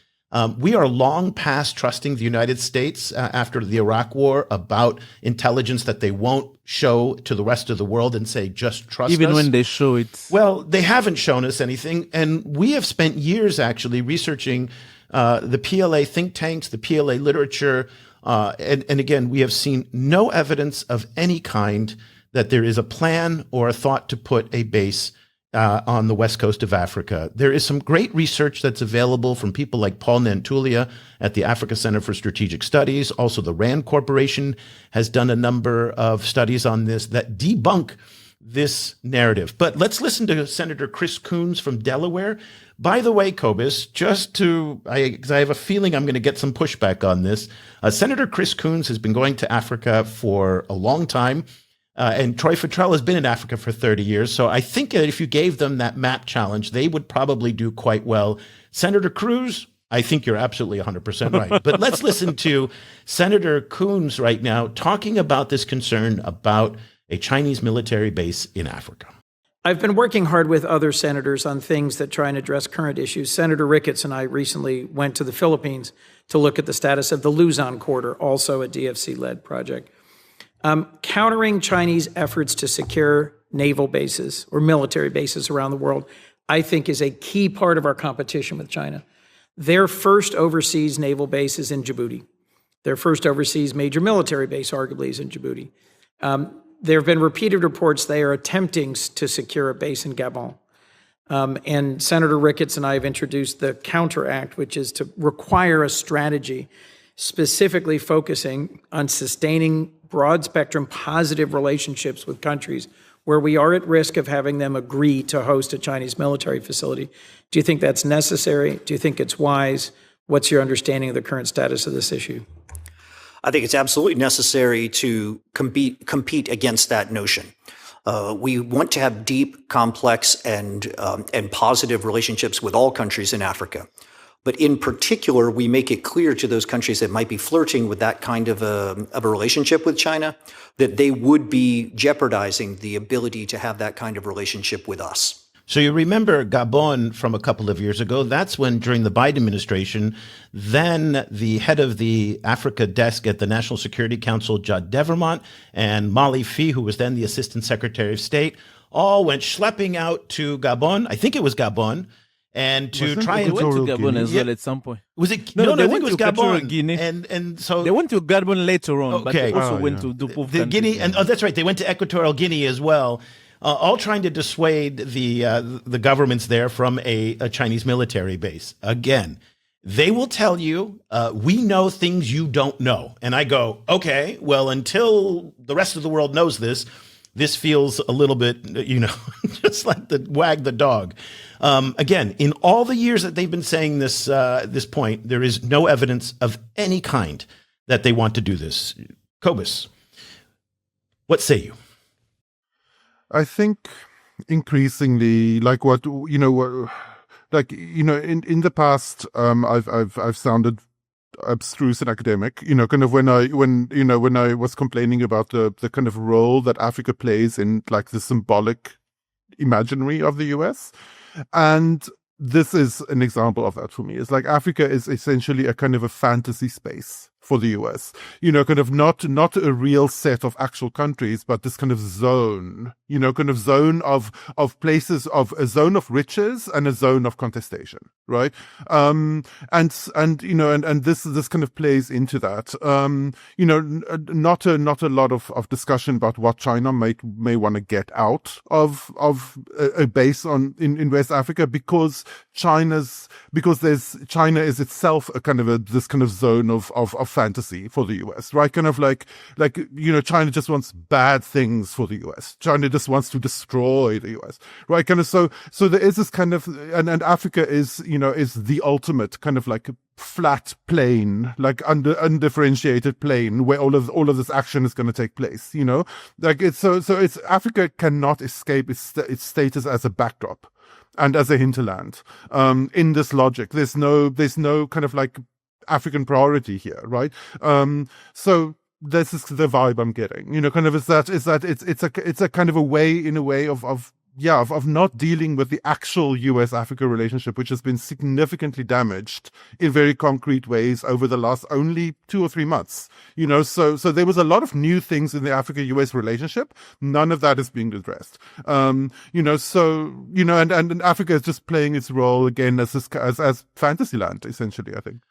We are long past trusting the United States after the Iraq War about intelligence that they won't show to the rest of the world and say, just trust us. Even when they show it. Well, they haven't shown us anything. And we have spent years actually researching the PLA think tanks, the PLA literature. And again, we have seen no evidence of any kind that there is a plan or a thought to put a base on the west coast of Africa. There is some great research that's available from people like Paul Nantulia at the Africa Center for Strategic Studies. Also, the RAND Corporation has done a number of studies on this that debunk this narrative. But let's listen to Senator Chris Coons from Delaware. By the way, Cobus, because I have a feeling I'm going to get some pushback on this. Senator Chris Coons has been going to Africa for a long time. And Troy Fitrell has been in Africa for 30 years. So I think that if you gave them that map challenge, they would probably do quite well. Senator Cruz, I think you're absolutely 100% right. But let's listen to Senator Coons right now talking about this concern about a Chinese military base in Africa. I've been working hard with other senators on things that try and address current issues. Senator Ricketts and I recently went to the Philippines to look at the status of the Luzon corridor, also a DFC-led project. Countering Chinese efforts to secure naval bases or military bases around the world, I think, is a key part of our competition with China. Their first overseas naval base is in Djibouti. Their first overseas major military base, arguably, is in Djibouti. There have been repeated reports they are attempting to secure a base in Gabon. And Senator Ricketts and I have introduced the Counter Act, which is to require a strategy specifically focusing on sustaining broad spectrum positive relationships with countries where we are at risk of having them agree to host a Chinese military facility. Do you think that's necessary? Do you think it's wise? What's your understanding of the current status of this issue? I think it's absolutely necessary to compete against that notion. We want to have deep, complex, and positive relationships with all countries in Africa. But in particular, we make it clear to those countries that might be flirting with that kind of a relationship with China that they would be jeopardizing the ability to have that kind of relationship with us. So you remember Gabon from a couple of years ago. That's when, during the Biden administration, then the head of the Africa desk at the National Security Council, Judd Devermont, and Molly Fee, who was then the Assistant Secretary of State, all went schlepping out to Gabon. I think it was Gabon. And to try and they went to Gabon as well at some point. Was it? No, I think it was to Gabon. Guinea. And so they went to Gabon later on, but they also went to the Guinea. And that's right. They went to Equatorial Guinea as well, all trying to dissuade the governments there from a Chinese military base. Again, they will tell you, we know things you don't know. And I go, okay, well, until the rest of the world knows this feels a little bit, just like the wag the dog. Again, in all the years that they've been saying this point, there is no evidence of any kind that they want to do this. Cobus, what say you? I think increasingly, in the past, I've sounded abstruse and academic, kind of when I was complaining about the kind of role that Africa plays in like the symbolic imaginary of the US. And this is an example of that for me. It's like Africa is essentially a kind of a fantasy space for the US, kind of not a real set of actual countries, but this kind of zone, kind of zone of places, of a zone of riches and a zone of contestation, right? And this kind of plays into that. Not a lot of discussion about what China may want to get out of a base in West Africa, because China is itself a kind of this kind of zone of fantasy for the US, right? Kind of like China just wants bad things for the US. China just wants to destroy the US, right? Kind of so there is this kind of, and Africa is the ultimate kind of like flat plane, like undifferentiated plane where all of this action is going to take place, like it's Africa cannot escape its status as a backdrop and as a hinterland. In this logic, there's no kind of like African priority here, right? So this is the vibe I'm getting, kind of is that it's a kind of a way of not dealing with the actual US-Africa relationship, which has been significantly damaged in very concrete ways over the last only 2 or 3 months. So there was a lot of new things in the Africa-US relationship. None of that is being addressed. And Africa is just playing its role again as Fantasyland, essentially, I think.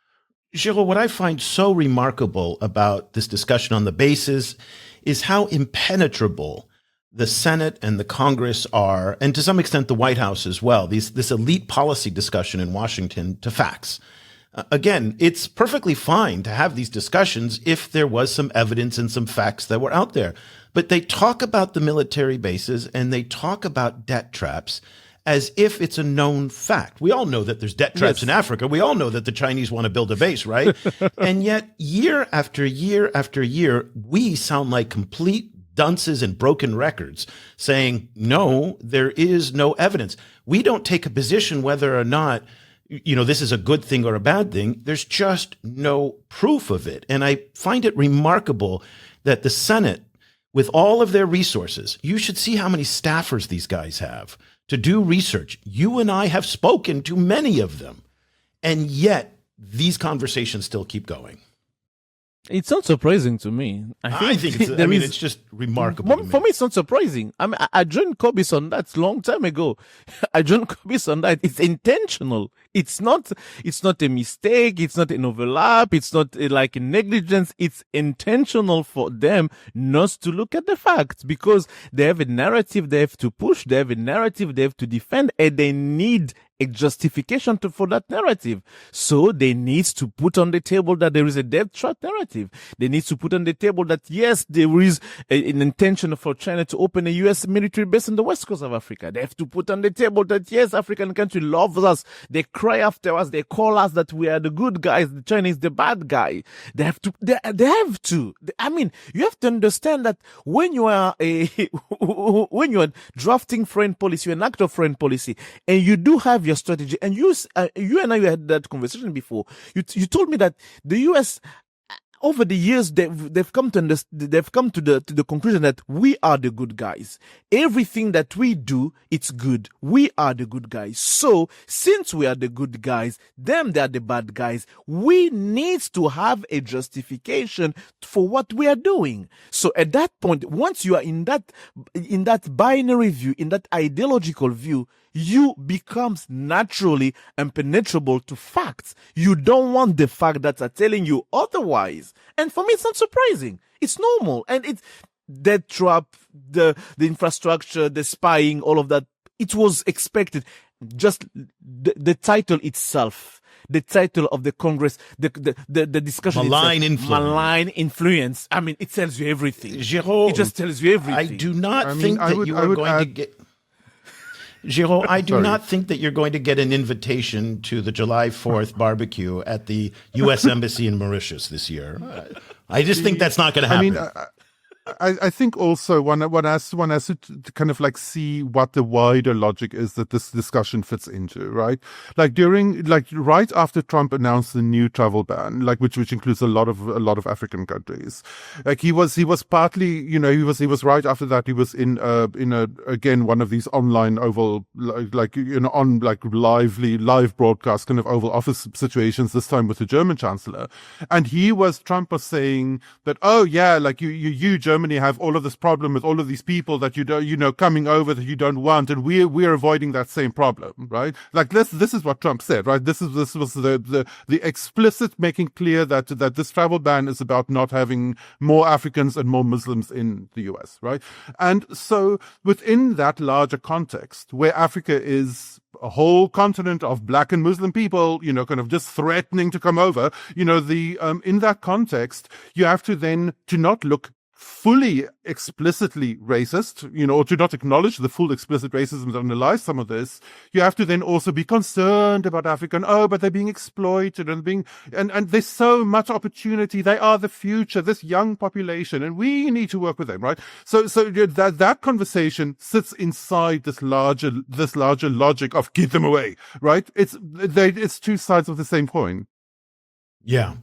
Geraud, what I find so remarkable about this discussion on the bases is how impenetrable the Senate and the Congress are, and to some extent the White House as well, this elite policy discussion in Washington to facts. Again, it's perfectly fine to have these discussions if there was some evidence and some facts that were out there. But they talk about the military bases and they talk about debt traps as if it's a known fact. We all know that there's debt traps in Africa. We all know that the Chinese want to build a base, right? And yet, year after year after year, we sound like complete dunces and broken records saying, no, there is no evidence. We don't take a position whether or not, this is a good thing or a bad thing. There's just no proof of it. And I find it remarkable that the Senate, with all of their resources, you should see how many staffers these guys have to do research. You and I have spoken to many of them. And yet these conversations still keep going. It's not surprising to me. I think it's just remarkable. For me, it's not surprising. I mean, I joined Cobus on that long time ago. I joined Cobus on that. It's intentional. It's not a mistake. It's not an overlap. It's not like a negligence. It's intentional for them not to look at the facts because they have a narrative they have to push. They have a narrative they have to defend, and they need a justification for that narrative. So they need to put on the table that there is a debt trap narrative. They need to put on the table that, yes, there is an intention for China to open a U.S. military base on the west coast of Africa. They have to put on the table that, yes, African country loves us. They cry after us. They call us that we are the good guys. The China is the bad guy. They have to. I mean, you have to understand that when you are when you are drafting foreign policy, you're an actor of foreign policy, and you do have your strategy, and you and I had that conversation before. You told me that the U.S. over the years they've come to the conclusion that we are the good guys. Everything that we do, it's good. We are the good guys. So since we are the good guys, they are the bad guys. We need to have a justification for what we are doing. So at that point, once you are in that binary view, in that ideological view, you becomes naturally impenetrable to facts. You don't want the facts that are telling you otherwise. And for me, it's not surprising. It's normal. And it's debt trap, the infrastructure, the spying, all of that. It was expected. Just the title itself, the title of the Congress, the discussion malign itself, malign influence. I mean, it tells you everything. Geraud, it just tells you everything. I do not think that you are going to get... Geraud, I do not think that you're going to get an invitation to the July 4th barbecue at the U.S. Embassy in Mauritius this year. I just think that's not going to happen. I think also one has to kind of like see what the wider logic is that this discussion fits into, right? Right after Trump announced the new travel ban, which includes a lot of African countries, he was partly, he was right after that. He was in again one of these online Oval live broadcast kind of Oval Office situations. This time with the German Chancellor, and Trump was saying that, oh yeah, like you Germany have all of this problem with all of these people that you don't, coming over that you don't want, and we're avoiding that same problem, right? Like this is what Trump said, right? This was the explicit making clear that this travel ban is about not having more Africans and more Muslims in the US, right? And so within that larger context, where Africa is a whole continent of black and Muslim people, kind of just threatening to come over, in that context, you have to then to not look fully explicitly racist, or to not acknowledge the full explicit racism that underlies some of this. You have to then also be concerned about African, but they're being exploited and there's so much opportunity. They are the future, this young population, and we need to work with them, right? So that conversation sits inside this larger logic of get them away, right? It's two sides of the same coin. Yeah.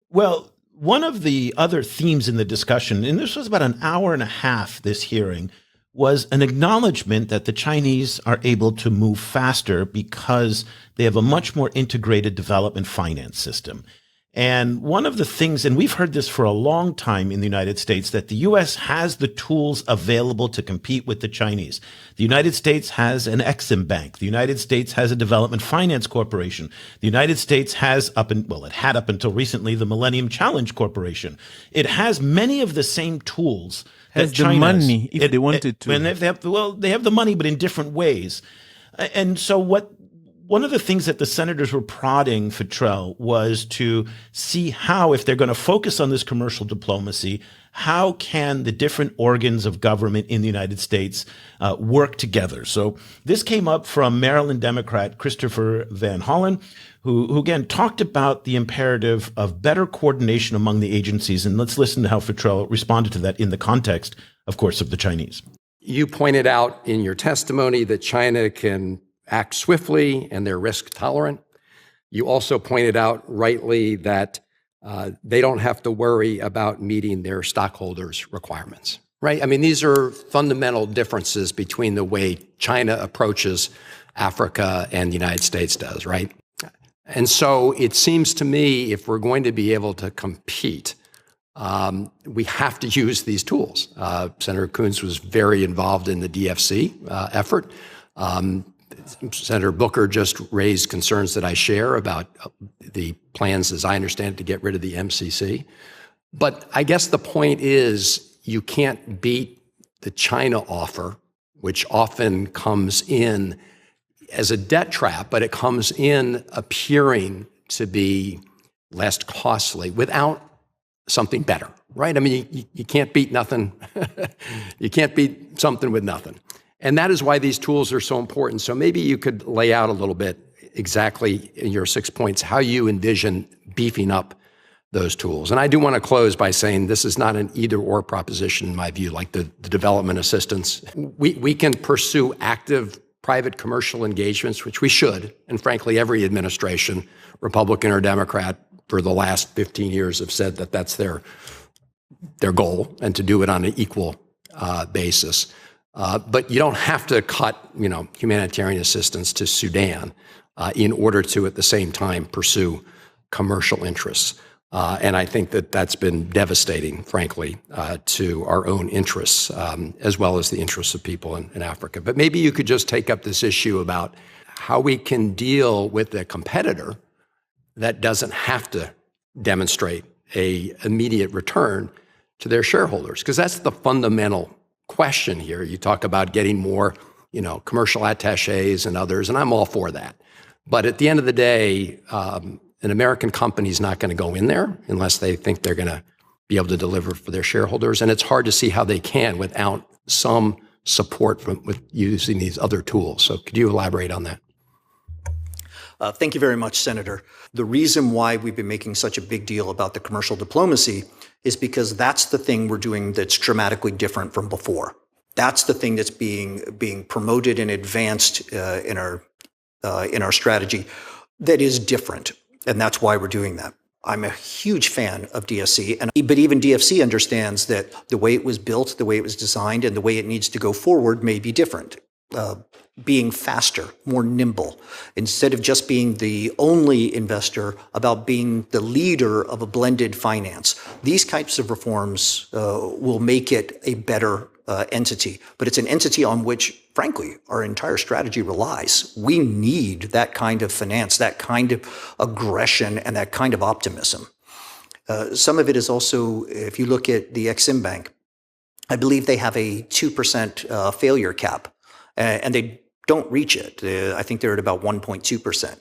Well, one of the other themes in the discussion, and this was about an hour and a half, this hearing, was an acknowledgement that the Chinese are able to move faster because they have a much more integrated development finance system. And one of the things, and we've heard this for a long time in the United States, that the U.S. has the tools available to compete with the Chinese. The United States has an Exim Bank. The United States has a Development Finance Corporation. The United States has it had up until recently the Millennium Challenge Corporation. It has many of the same tools. Has the money if they wanted to. And they have the money, but in different ways. And so one of the things that the senators were prodding Fitrell was to see how, if they're going to focus on this commercial diplomacy, how can the different organs of government in the United States work together? So this came up from Maryland Democrat Christopher Van Hollen, who again talked about the imperative of better coordination among the agencies. And let's listen to how Fitrell responded to that in the context, of course, of the Chinese. You pointed out in your testimony that China can act swiftly and they're risk tolerant. You also pointed out rightly that they don't have to worry about meeting their stockholders' requirements, right? I mean, these are fundamental differences between the way China approaches Africa and the United States does, right? And so it seems to me if we're going to be able to compete, we have to use these tools. Senator Coons was very involved in the DFC effort. Senator Booker just raised concerns that I share about the plans, as I understand it, to get rid of the MCC. But I guess the point is you can't beat the China offer, which often comes in as a debt trap, but it comes in appearing to be less costly without something better, right? I mean, you can't beat nothing. You can't beat something with nothing. And that is why these tools are so important. So maybe you could lay out a little bit exactly in your 6 points how you envision beefing up those tools. And I do want to close by saying this is not an either-or proposition in my view, like the development assistance. We can pursue active private commercial engagements, which we should. And frankly, every administration, Republican or Democrat, for the last 15 years have said that that's their goal, and to do it on an equal basis. But you don't have to cut, humanitarian assistance to Sudan in order to, at the same time, pursue commercial interests. And I think that that's been devastating, frankly, to our own interests, as well as the interests of people in Africa. But maybe you could just take up this issue about how we can deal with a competitor that doesn't have to demonstrate an immediate return to their shareholders, because that's the fundamental question here. You talk about getting more, commercial attachés and others, and I'm all for that. But at the end of the day, an American company is not going to go in there unless they think they're going to be able to deliver for their shareholders. And it's hard to see how they can without some support with using these other tools. So could you elaborate on that? Thank you very much, Senator. The reason why we've been making such a big deal about the commercial diplomacy is because that's the thing we're doing that's dramatically different from before. That's the thing that's being promoted and advanced in our strategy that is different, and that's why we're doing that. I'm a huge fan of DFC, but even DFC understands that the way it was built, the way it was designed, and the way it needs to go forward may be different. Being faster, more nimble, instead of just being the only investor, about being the leader of a blended finance. These types of reforms will make it a better entity, but it's an entity on which, frankly, our entire strategy relies. We need that kind of finance, that kind of aggression, and that kind of optimism. Some of it is also, if you look at the Exim Bank, I believe they have a 2% failure cap, and they don't reach it. I think they're at about 1.2%.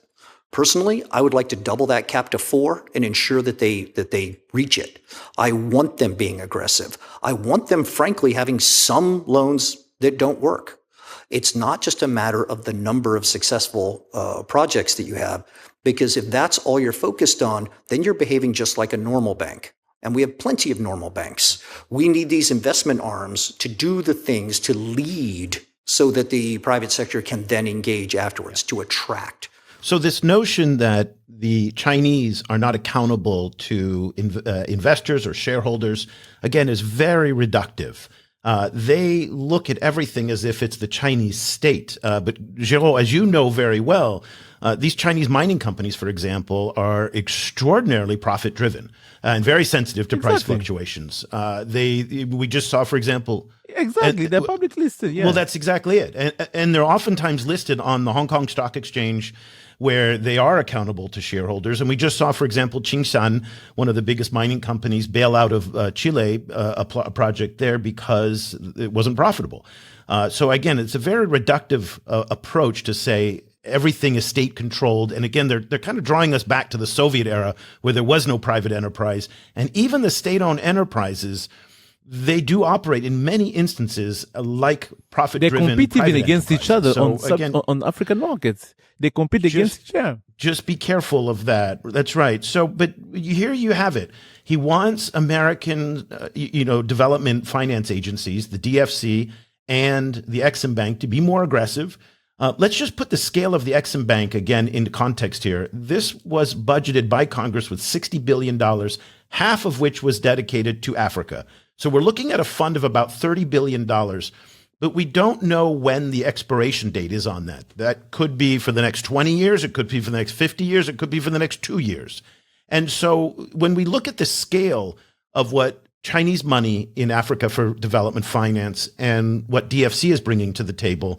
Personally, I would like to double that cap to 4 and ensure that they reach it. I want them being aggressive. I want them, frankly, having some loans that don't work. It's not just a matter of the number of successful projects that you have, because if that's all you're focused on, then you're behaving just like a normal bank. And we have plenty of normal banks. We need these investment arms to do the things, to lead, so that the private sector can then engage afterwards, to attract. So this notion that the Chinese are not accountable to investors or shareholders, again, is very reductive. They look at everything as if it's the Chinese state. But Geraud, as you know very well, these Chinese mining companies, for example, are extraordinarily profit-driven and very sensitive to price fluctuations. We just saw, for example... Exactly, they're public listed, yeah. Well, that's exactly it. And they're oftentimes listed on the Hong Kong Stock Exchange, where they are accountable to shareholders. And we just saw, for example, Tsingshan, one of the biggest mining companies, bail out of Chile, a project there because it wasn't profitable. So again, it's a very reductive approach to say everything is state controlled. And again, they're kind of drawing us back to the Soviet era where there was no private enterprise. And even the state-owned enterprises, they do operate in many instances like profit-driven. They compete even against each other on African markets. They compete against each other. Just be careful of that. That's right. So, but here you have it. He wants American, development finance agencies, the DFC and the Exim Bank, to be more aggressive. Let's just put the scale of the Exim Bank again into context here. This was budgeted by Congress with $60 billion, half of which was dedicated to Africa. So we're looking at a fund of about $30 billion, but we don't know when the expiration date is on that. That could be for the next 20 years. It could be for the next 50 years. It could be for the next 2 years. And so when we look at the scale of what Chinese money in Africa for development finance and what DFC is bringing to the table,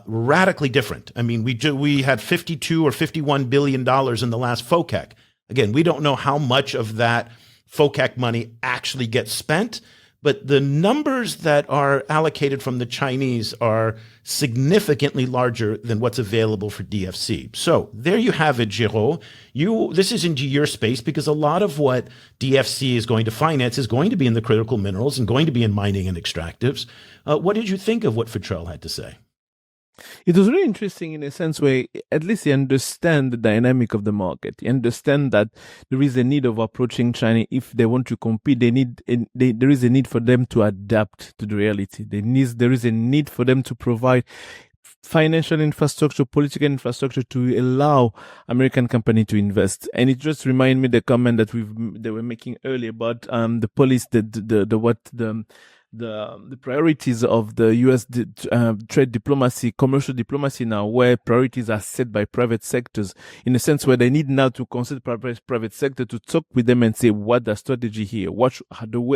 radically different. I mean, we had $52 or $51 billion in the last FOCAC. Again, we don't know how much of that FOCAC money actually gets spent, but the numbers that are allocated from the Chinese are significantly larger than what's available for DFC. So there you have it, Geraud. This is into your space because a lot of what DFC is going to finance is going to be in the critical minerals and going to be in mining and extractives. What did you think of what Fitrell had to say? It was really interesting in a sense where at least you understand the dynamic of the market. You understand that there is a need of approaching China if they want to compete. There is a need for them to adapt to the reality. There is a need for them to provide financial infrastructure, political infrastructure to allow American company to invest. And it just reminded me the comment that they were making earlier about the policy, the priorities of the U.S. trade diplomacy, commercial diplomacy now, where priorities are set by private sectors, in a sense where they need now to consider private sector to talk with them and say, what the strategy here?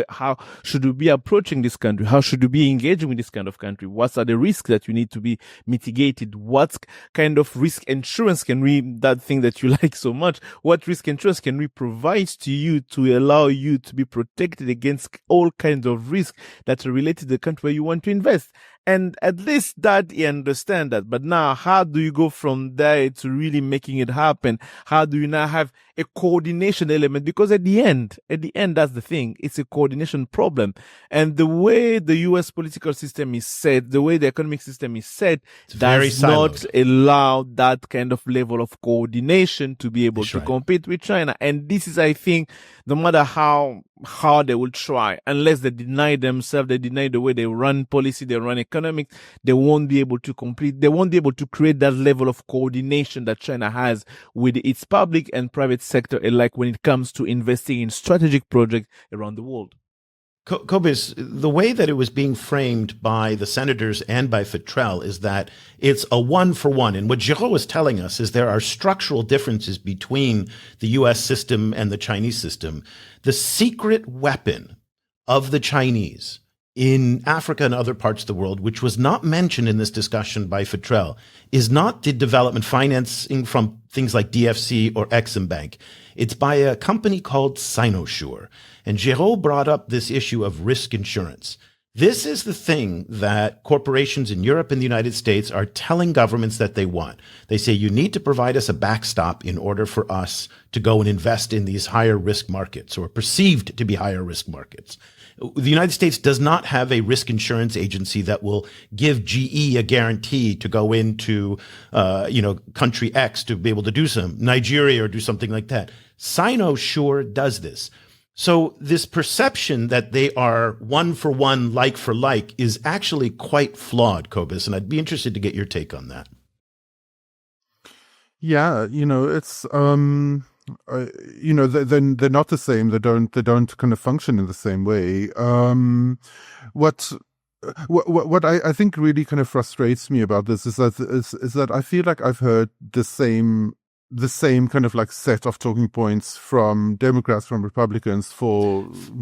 How should we be approaching this country? How should we be engaging with this kind of country? What are the risks that you need to be mitigated? What kind of risk insurance that thing that you like so much, what risk insurance can we provide to you to allow you to be protected against all kinds of risks that are related to the country where you want to invest? And at least that you understand that. But now, how do you go from there to really making it happen? How do you now have a coordination element? Because at the end, that's the thing. It's a coordination problem. And the way the US political system is set, the way the economic system is set, does not allow that kind of level of coordination to be able to compete with China. And this is, I think, no matter how hard they will try, unless they deny themselves, they deny the way they run policy, they run economics, they won't be able to complete, they won't be able to create that level of coordination that China has with its public and private sector alike when it comes to investing in strategic projects around the world. Cobus, the way that it was being framed by the senators and by Fitrell is that it's a one-for-one. And what Geraud was telling us is there are structural differences between the U.S. system and the Chinese system. The secret weapon of the Chinese in Africa and other parts of the world, which was not mentioned in this discussion by Fitrell, is not the development financing from things like DFC or Exim Bank. It's by a company called Sinosure. And Geraud brought up this issue of risk insurance. This is the thing that corporations in Europe and the United States are telling governments that they want. They say, you need to provide us a backstop in order for us to go and invest in these higher risk markets, or perceived to be higher risk markets. The United States does not have a risk insurance agency that will give GE a guarantee to go into, country X to be able to do some, Nigeria or do something like that. Sinosure does this. So this perception that they are one for one, like for like, is actually quite flawed, Cobus, and I'd be interested to get your take on that. Yeah, it's they're not the same. They don't kind of function in the same way. What I think really kind of frustrates me about this is that I feel like I've heard the same kind of like set of talking points from Democrats, from Republicans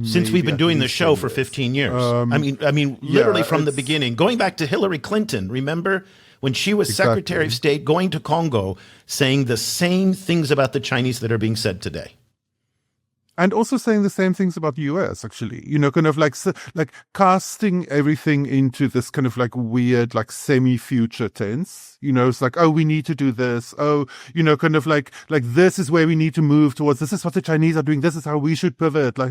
since we've been doing the show for 15 years. Literally from the beginning, going back to Hillary Clinton. Remember when she was Secretary of State, going to Congo, saying the same things about the Chinese that are being said today. And also saying the same things about the US, actually, kind of like casting everything into this kind of like weird, like semi-future tense. It's like, oh, we need to do this. Oh, kind of like this is where we need to move towards. This is what the Chinese are doing. This is how we should pivot. Like,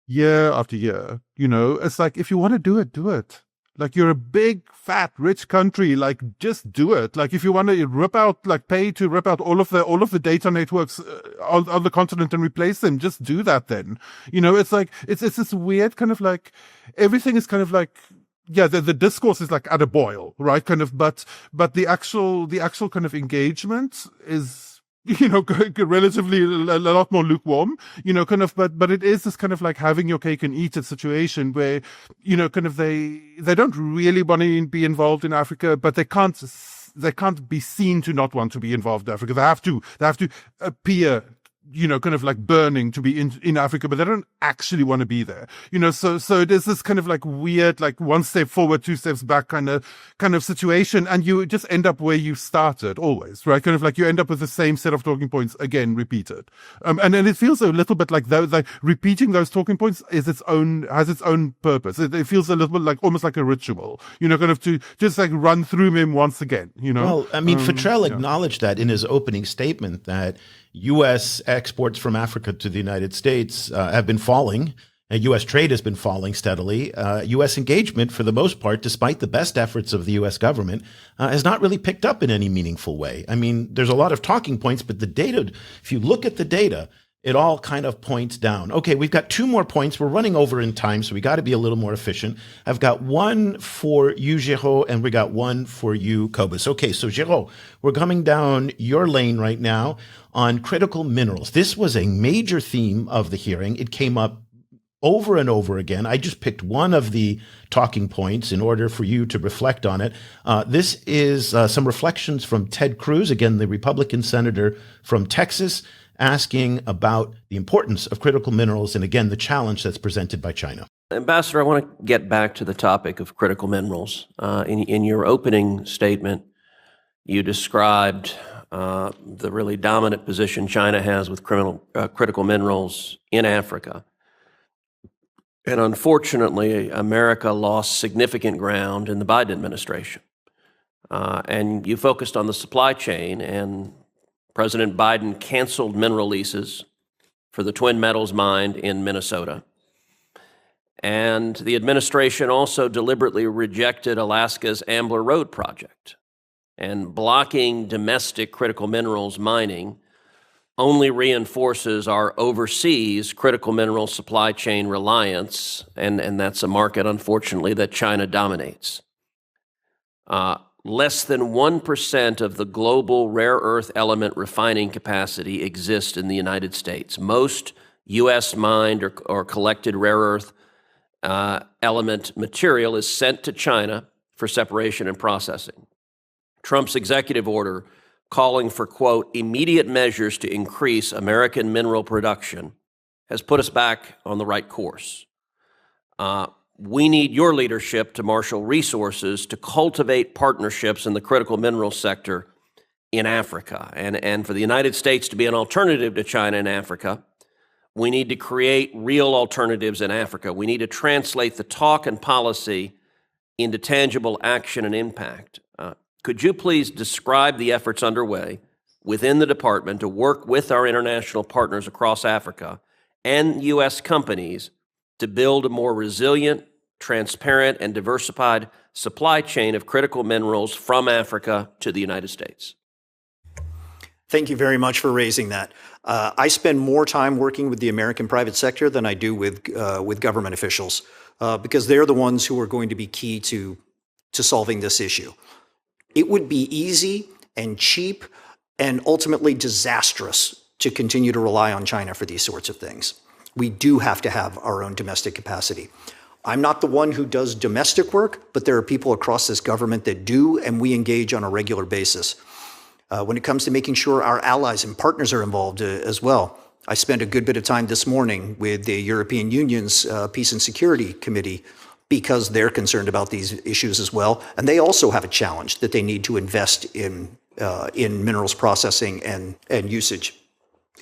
year after year, it's like, if you want to do it, do it. Like, you're a big, fat, rich country. Like, just do it. Like, if you want to pay to rip out all of the data networks on the continent and replace them, just do that then. It's like, it's this weird kind of like, everything is kind of like, yeah, the discourse is like at a boil, right? Kind of, but the actual kind of engagement is, relatively a lot more lukewarm, kind of, but it is this kind of like having your cake and eat it situation where, kind of they don't really want to be involved in Africa, but they can't be seen to not want to be involved in Africa. They have to appear, kind of like burning to be in Africa, but they don't actually want to be there. So it is this kind of like weird, like one step forward, two steps back kind of situation. And you just end up where you started always, right? Kind of like you end up with the same set of talking points again, repeated. And then it feels a little bit like repeating those talking points has its own purpose. It feels a little bit like almost like a ritual, kind of to just like run through him once again, Well, I mean, Fitrell acknowledged that in his opening statement that U.S. exports from Africa to the United States have been falling. U.S. trade has been falling steadily. U.S. engagement, for the most part, despite the best efforts of the U.S. government, has not really picked up in any meaningful way. I mean, there's a lot of talking points, but the data, if you look at the data, it all kind of points down. Okay, we've got two more points. We're running over in time, so we got to be a little more efficient. I've got one for you, Geraud, and we got one for you, Cobus. Okay, so Geraud, we're coming down your lane right now on critical minerals. This was a major theme of the hearing. It came up over and over again. I just picked one of the talking points in order for you to reflect on it. This is some reflections from Ted Cruz, again, the Republican senator from Texas, asking about the importance of critical minerals and, again, the challenge that's presented by China. Ambassador, I want to get back to the topic of critical minerals. In your opening statement, you described the really dominant position China has with critical minerals in Africa. And unfortunately, America lost significant ground in the Biden administration. And you focused on the supply chain, and President Biden canceled mineral leases for the Twin Metals mine in Minnesota. And the administration also deliberately rejected Alaska's Ambler Road project. And blocking domestic critical minerals mining only reinforces our overseas critical mineral supply chain reliance, and that's a market, unfortunately, that China dominates. Less than 1% of the global rare earth element refining capacity exists in the United States. Most U.S. mined or collected rare earth element material is sent to China for separation and processing. Trump's executive order calling for, quote, immediate measures to increase American mineral production has put us back on the right course. We need your leadership to marshal resources to cultivate partnerships in the critical mineral sector in Africa. And for the United States to be an alternative to China in Africa, we need to create real alternatives in Africa. We need to translate the talk and policy into tangible action and impact. Could you please describe the efforts underway within the department to work with our international partners across Africa and U.S. companies to build a more resilient, transparent, and diversified supply chain of critical minerals from Africa to the United States? Thank you very much for raising that. I spend more time working with the American private sector than I do with government officials because they're the ones who are going to be key to solving this issue. It would be easy and cheap and ultimately disastrous to continue to rely on China for these sorts of things. We do have to have our own domestic capacity. I'm not the one who does domestic work, but there are people across this government that do, and we engage on a regular basis. When it comes to making sure our allies and partners are involved as well, I spent a good bit of time this morning with the European Union's Peace and Security Committee because they're concerned about these issues as well, and they also have a challenge that they need to invest in minerals processing and usage.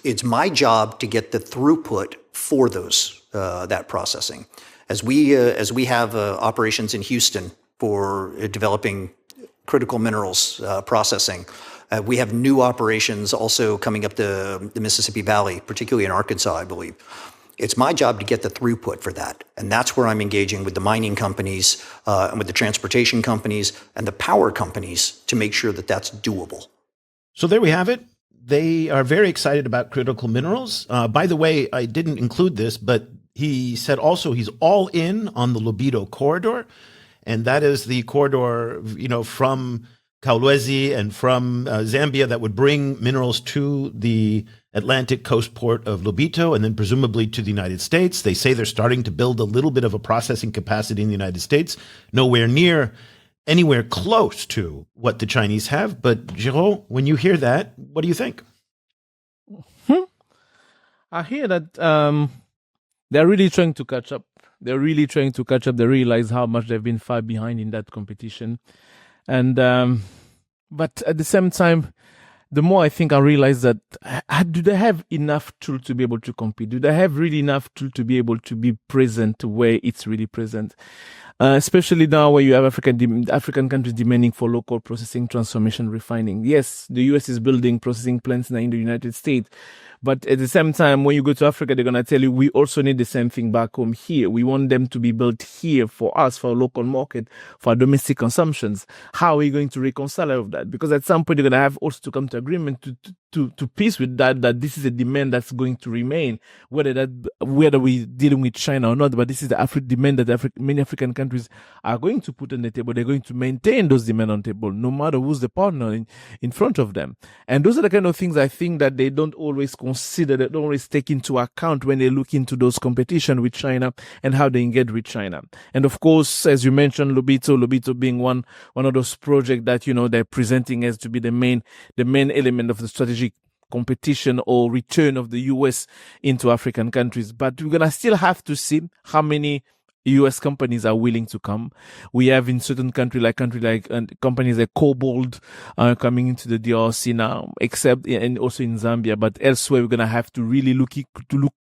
It's my job to get the throughput for that processing. As we have operations in Houston for developing critical minerals processing, we have new operations also coming up the Mississippi Valley, particularly in Arkansas, I believe. It's my job to get the throughput for that. And that's where I'm engaging with the mining companies and with the transportation companies and the power companies to make sure that that's doable. So there we have it. They are very excited about critical minerals. By the way, I didn't include this, but he said also he's all in on the Lobito corridor. And that is the corridor, from Kolwezi and from Zambia that would bring minerals to the Atlantic coast port of Lobito and then presumably to the United States. They say they're starting to build a little bit of a processing capacity in the United States, nowhere near anywhere close to what the Chinese have. But Geraud, when you hear that, what do you think? I hear that they're really trying to catch up. They realize how much they've been far behind in that competition. And but at the same time, the more I think I realize that do they have enough tool to be able to compete? Do they have really enough tool to be able to be present where it's really present? Especially now where you have African countries demanding for local processing, transformation, refining. Yes, the US is building processing plants now in the United States. But at the same time, when you go to Africa, they're going to tell you, we also need the same thing back home here. We want them to be built here for us, for our local market, for our domestic consumptions. How are we going to reconcile all of that? Because at some point, you're going to have also to come to agreement to peace with that this is a demand that's going to remain, whether we're dealing with China or not. But this is the demand that many African countries are going to put on the table. They're going to maintain those demands on the table, no matter who's the partner in front of them. And those are the kind of things I think that they don't always consider, they don't always take into account when they look into those competition with China and how they engage with China. And of course, as you mentioned, Lobito being one of those projects that, they're presenting as to be the main element of the strategic competition or return of the US into African countries. But we're going to still have to see how many US companies are willing to come. We have in certain companies like companies like Cobus coming into the DRC now, except and also in Zambia. But elsewhere, we're gonna have to really look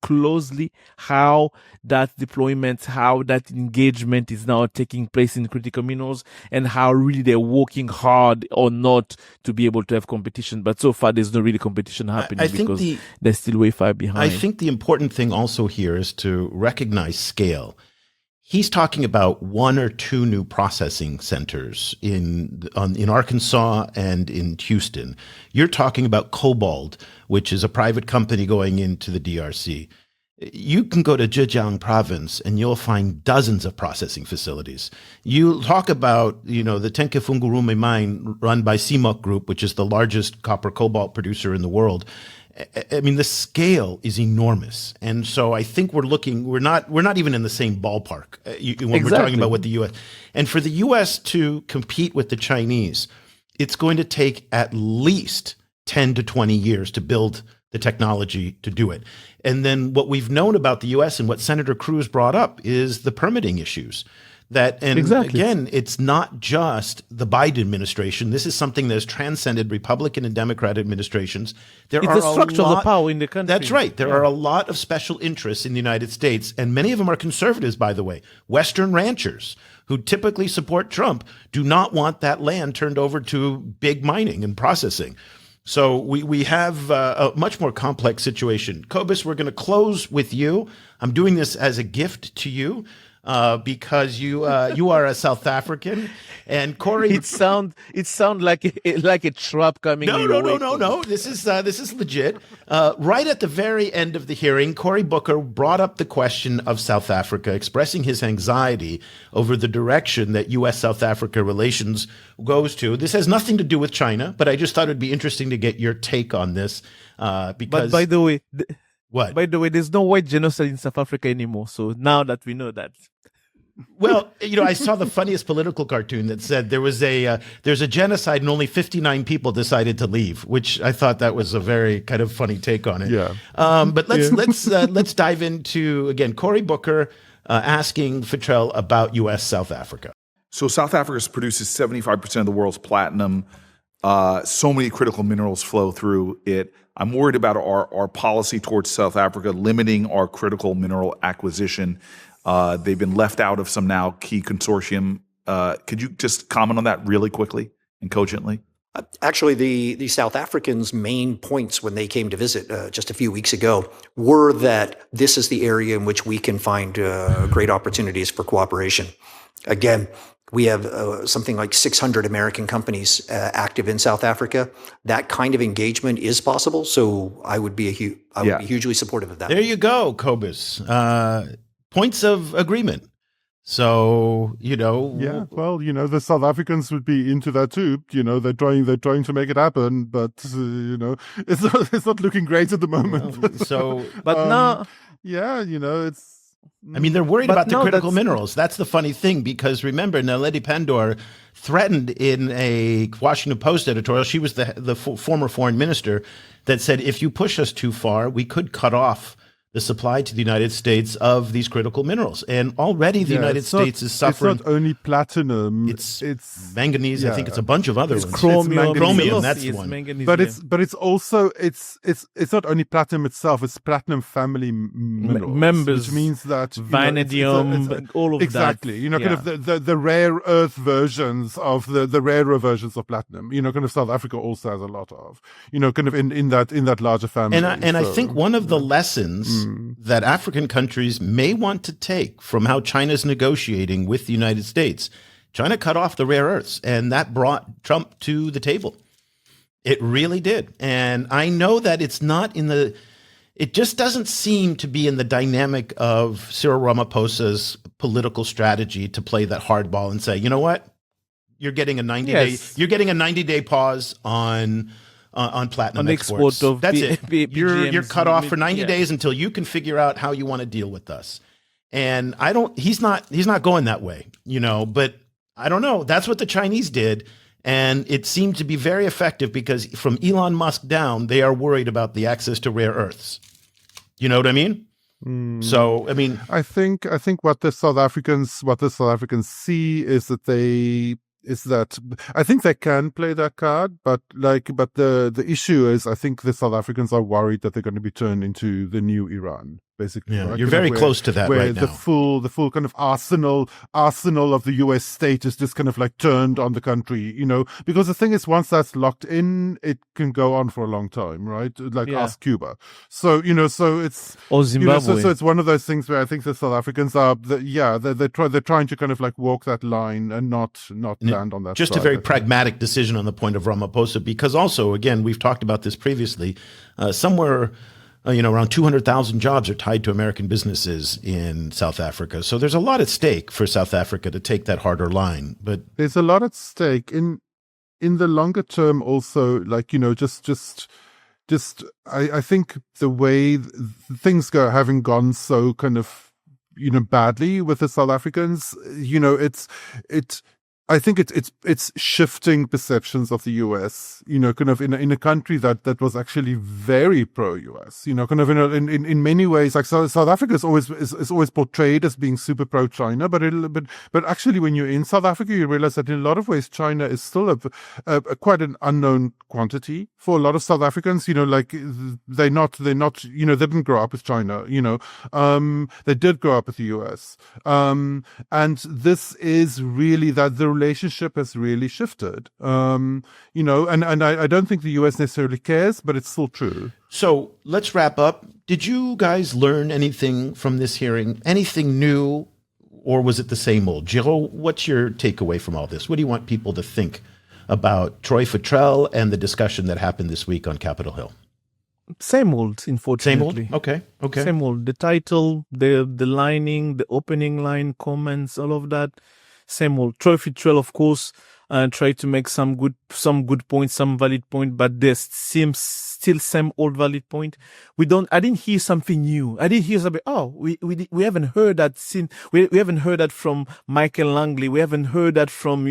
closely how that deployment, how that engagement is now taking place in critical minerals, and how really they're working hard or not to be able to have competition. But so far, there's no really competition happening because they're still way far behind. I think the important thing also here is to recognize scale. He's talking about 1 or 2 new processing centers in Arkansas and in Houston. You're talking about Cobalt, which is a private company going into the DRC. You can go to Zhejiang province and you'll find dozens of processing facilities. You talk about, the Tenkefungurume mine run by CMOC Group, which is the largest copper cobalt producer in the world. I mean, the scale is enormous. And so I think we're not even in the same ballpark when we're talking about what the U.S. And for the U.S. to compete with the Chinese, it's going to take at least 10 to 20 years to build the technology to do it. And then what we've known about the U.S. and what Senator Cruz brought up is the permitting issues. Again, it's not just the Biden administration. This is something that has transcended Republican and Democrat administrations. It's the structure of the power in the country. That's right. There are a lot of special interests in the United States, and many of them are conservatives, by the way. Western ranchers who typically support Trump do not want that land turned over to big mining and processing. So we have a much more complex situation. Cobus, we're going to close with you. I'm doing this as a gift to you. Because you are a South African, and Cory. It sound like a trap coming. No. This is legit. Right at the very end of the hearing, Cory Booker brought up the question of South Africa, expressing his anxiety over the direction that U.S.-South Africa relations goes to. This has nothing to do with China, but I just thought it'd be interesting to get your take on this. Because, but by the way. What? By the way, there's no white genocide in South Africa anymore. So now that we know that. Well, I saw the funniest political cartoon that said there's a genocide and only 59 people decided to leave, which I thought that was a very kind of funny take on it. Yeah. But let's dive into, again, Cory Booker asking Fitrell about U.S. South Africa. So South Africa produces 75% of the world's platinum. So many critical minerals flow through it. I'm worried about our policy towards South Africa, limiting our critical mineral acquisition. They've been left out of some now key consortium. Could you just comment on that really quickly and cogently? Actually, the South Africans' main points when they came to visit just a few weeks ago were that this is the area in which we can find great opportunities for cooperation. Again, we have something like 600 American companies active in South Africa. That kind of engagement is possible, so I would be hugely supportive of that. There you go, Cobus. Points of agreement. So, Yeah, well, the South Africans would be into that too. They're trying to make it happen, but it's not looking great at the moment. But now, it's. I mean, they're worried about the critical minerals. That's the funny thing, because remember, Naledi Pandor threatened in a Washington Post editorial. She was the former foreign minister that said, if you push us too far, we could cut off the supply to the United States of these critical minerals. And already the United States is suffering. It's not only platinum. It's manganese. I think it's a bunch of other ones. Chromium, that's one. Manganese, but it's also it's not only platinum itself. It's platinum family minerals, members, which means that vanadium, all of exactly, that. Kind of the rare earth versions of the rarer versions of platinum. Kind of South Africa also has a lot of. Kind of in that larger family. I think one of the lessons that African countries may want to take from how China's negotiating with the United States. China cut off the rare earths, and that brought Trump to the table. It really did. And I know that it's not it just doesn't seem to be in the dynamic of Cyril Ramaphosa's political strategy to play that hardball and say, you know what? You're getting a 90-day pause on platinum exports. That's it. You're cut off for 90 days until you can figure out how you want to deal with us. And he's not going that way, but I don't know. That's what the Chinese did. And it seemed to be very effective because from Elon Musk down, they are worried about the access to rare earths. You know what I mean? So, I mean, I think what the South Africans see is that I think they can play that card, but the issue is I think the South Africans are worried that they're going to be turned into the new Iran, basically. yeah, right? you're very close to that where right now. the full kind of arsenal of the US state is just kind of like turned on the country, because the thing is, once that's locked in, it can go on for a long time, right? Like ask Cuba. So, so it's, Or Zimbabwe. so it's one of those things where I think the South Africans are, they're trying to kind of like walk that line and not land on that Just side, a very I think. pragmatic decision on the point of Ramaphosa, because also, again, we've talked about this previously, somewhere around 200,000 jobs are tied to American businesses in South Africa. So there's a lot at stake for South Africa to take that harder line. But there's a lot at stake in the longer term also, like, I think the way things having gone so kind of, badly with the South Africans, I think it's shifting perceptions of the US, kind of in a country that was actually very pro-US, kind of in many ways. Like South Africa is always portrayed as being super pro-China, but actually when you're in South Africa, you realize that in a lot of ways China is still a quite an unknown quantity for a lot of South Africans. Like they're not they didn't grow up with China. They did grow up with the US, and this is really that the relationship has really shifted, and I don't think the US necessarily cares, but it's still true. so let's wrap up. Did you guys learn anything from this hearing? Anything new, or was it the same old? Geraud, what's your takeaway from all this? What do you want people to think about Troy Fitrell and the discussion that happened this week on Capitol Hill? Same old, unfortunately. Same old? Okay. Same old. The title, the lining, the opening line, comments, all of that. Same old. Troy Fitrell, of course, tried to make some good points, some valid point, but there seems still same old valid point. I didn't hear something new. I didn't hear something. Oh, we haven't heard that since. We haven't heard that from Michael Langley. We haven't heard that from,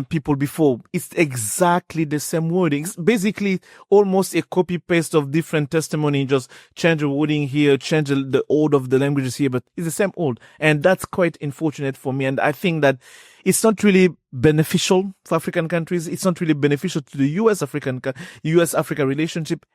people before. It's exactly the same wording. It's basically almost a copy paste of different testimony. Just change the wording here, change the order of the languages here, but it's the same old. And that's quite unfortunate for me. And I think that it's not really beneficial for African countries. It's not really beneficial to the US-Africa relationship.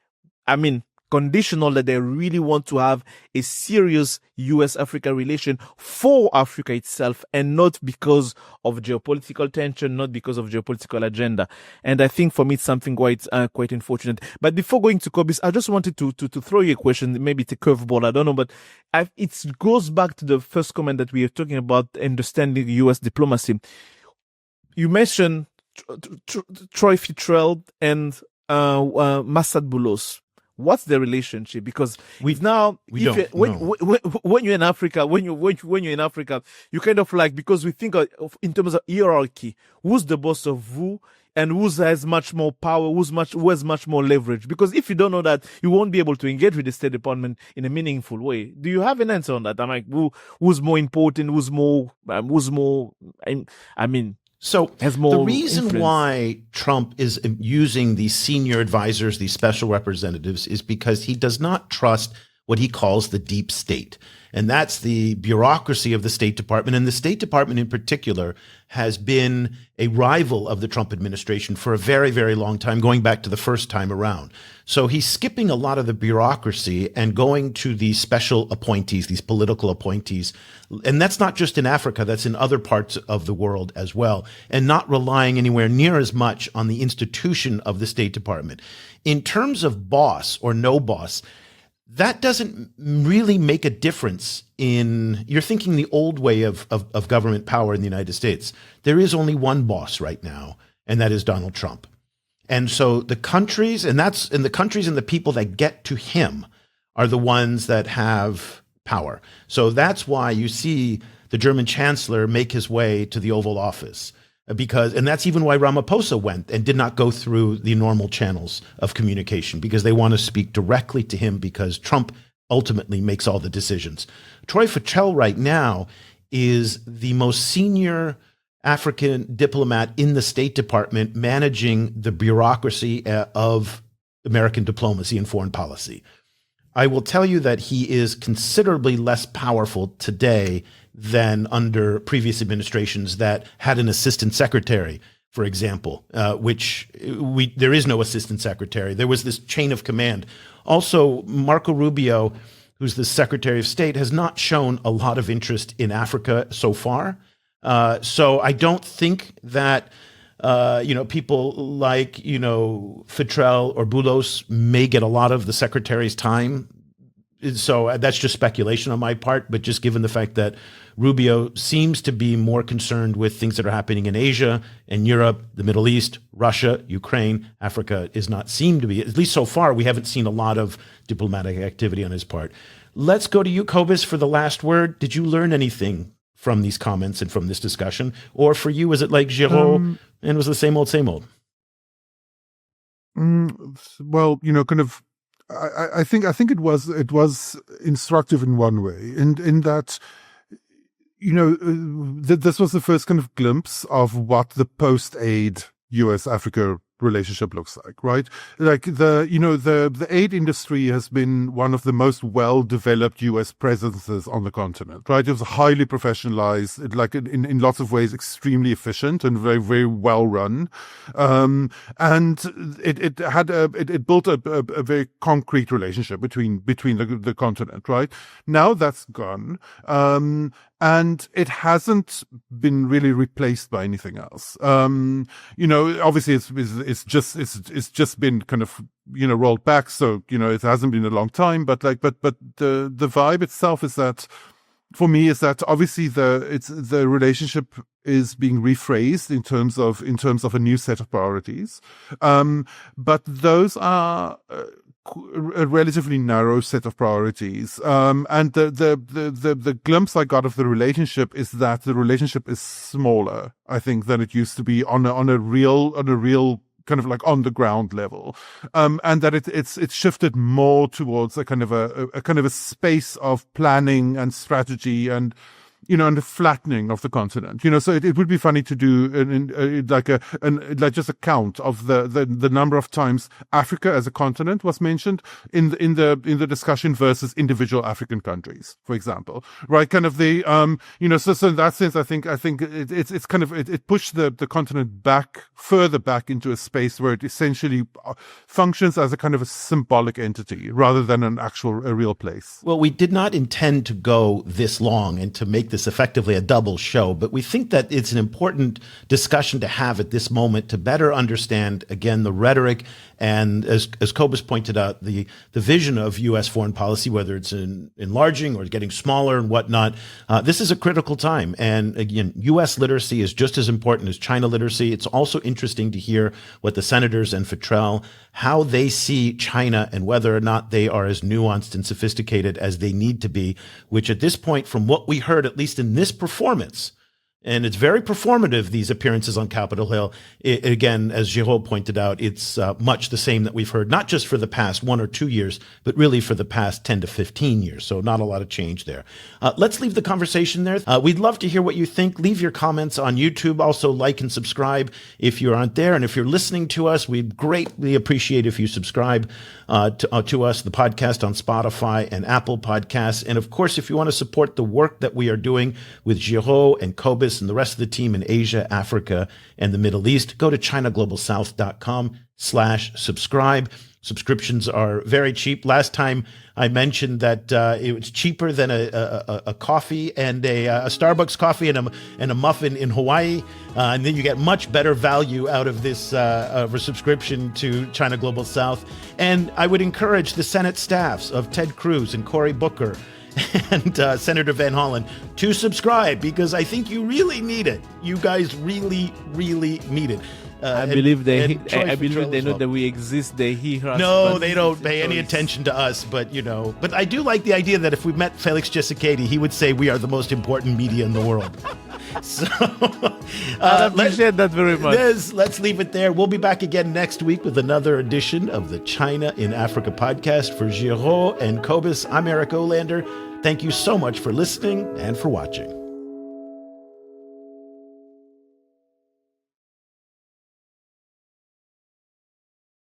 I mean, conditional that they really want to have a serious US-Africa relation for Africa itself, and not because of geopolitical tension, not because of geopolitical agenda. And I think for me, it's something quite unfortunate. But before going to Cobus, I just wanted to throw you a question. Maybe it's a curveball, I don't know, but it goes back to the first comment that we were talking about understanding US diplomacy. You mentioned Troy Fitrell and Massad Boulos. What's the relationship? Because when you're in Africa, when you're in Africa, you kind of like, because we think of in terms of hierarchy, who's the boss of who, and who has much more power, who has much more leverage. Because if you don't know that, you won't be able to engage with the State Department in a meaningful way. Do you have an answer on that? I'm like, who's more important? Who's more? So the reason influence. why Trump is using these senior advisors, these special representatives, is because he does not trust what he calls the deep state. And that's the bureaucracy of the State Department. And the State Department in particular has been a rival of the Trump administration for a very, very long time, going back to the first time around. So he's skipping a lot of the bureaucracy and going to these special appointees, these political appointees. And that's not just in Africa, that's in other parts of the world as well, and not relying anywhere near as much on the institution of the State Department. In terms of boss or no boss, that doesn't really make a difference you're thinking the old way of government power in the United States. There is only one boss right now, and that is Donald Trump. And so the countries and the people that get to him are the ones that have power. So that's why you see the German chancellor make his way to the Oval Office. And that's even why Ramaphosa went and did not go through the normal channels of communication, because they want to speak directly to him, because Trump ultimately makes all the decisions. Troy Fitrell right now is the most senior African diplomat in the State Department, managing the bureaucracy of American diplomacy and foreign policy. I will tell you that he is considerably less powerful today than under previous administrations that had an assistant secretary, for example, there is no assistant secretary. There was this chain of command. Also, Marco Rubio, who's the Secretary of State, has not shown a lot of interest in Africa so far. So I don't think that people like, Fitrell or Boulos may get a lot of the secretary's time. So that's just speculation on my part, but just given the fact that Rubio seems to be more concerned with things that are happening in Asia and Europe, the Middle East, Russia, Ukraine, Africa is not seem to be, at least so far, we haven't seen a lot of diplomatic activity on his part. Let's go to you, Cobus, for the last word. Did you learn anything from these comments and from this discussion? Or for you, is it like Geraud and was the same old, same old? Well, kind of, I think it was instructive in one way, in that, this was the first kind of glimpse of what the post-aid U.S.-Africa relationship looks like, right? Like the aid industry has been one of the most well-developed U.S. presences on the continent, right? It was highly professionalized, like in lots of ways, extremely efficient and very, very well run. And it built a very concrete relationship between the continent, right? Now that's gone. And it hasn't been really replaced by anything else. Obviously it's just been kind of, rolled back. So, it hasn't been a long time, but the vibe itself is that, for me, is that obviously the relationship is being rephrased in terms of a new set of priorities. But those are, a relatively narrow set of priorities. And the glimpse I got of the relationship is that the relationship is smaller, I think, than it used to be on a real kind of like on the ground level. And that it's shifted more towards a kind of a space of planning and strategy and, and the flattening of the continent, so it would be funny to do just a count of the number of times Africa as a continent was mentioned in the discussion versus individual African countries, for example, right? Kind of the, so in that sense, I think it's kind of, it pushed the continent further back into a space where it essentially functions as a kind of a symbolic entity rather than a real place. Well, we did not intend to go this long and to make this effectively a double show, but we think that it's an important discussion to have at this moment to better understand, again, the rhetoric and, as Cobus pointed out, the vision of U.S. foreign policy, whether it's enlarging or getting smaller and whatnot. This is a critical time. And again, U.S. literacy is just as important as China literacy. It's also interesting to hear what the senators and Fitrell, how they see China and whether or not they are as nuanced and sophisticated as they need to be, which at this point, from what we heard, at least in this performance, and it's very performative, these appearances on Capitol Hill. Again, as Geraud pointed out, it's much the same that we've heard, not just for the past 1 or 2 years, but really for the past 10 to 15 years. So not a lot of change there. Let's leave the conversation there. We'd love to hear what you think. Leave your comments on YouTube. Also like and subscribe if you aren't there. And if you're listening to us, we'd greatly appreciate if you subscribe to us, the podcast on Spotify and Apple Podcasts. And of course, if you want to support the work that we are doing with Geraud and Cobus and the rest of the team in Asia, Africa, and the Middle East, go to ChinaGlobalSouth.com/subscribe. Subscriptions are very cheap. Last time I mentioned that it was cheaper than a coffee and a Starbucks coffee and a muffin in Hawaii. And then you get much better value out of this subscription to China Global South. And I would encourage the Senate staffs of Ted Cruz and Cory Booker and Senator Van Hollen to subscribe, because I think you really need it. You guys really, really need it. I believe they know that we exist. They hear us. No, they don't pay any attention to us. But but I do like the idea that if we met Felix Tshisekedi, he would say we are the most important media in the world. So I appreciate that very much. Let's leave it there. We'll be back again next week with another edition of the China in Africa podcast. For Geraud and Cobus, I'm Eric Olander. Thank you so much for listening and for watching.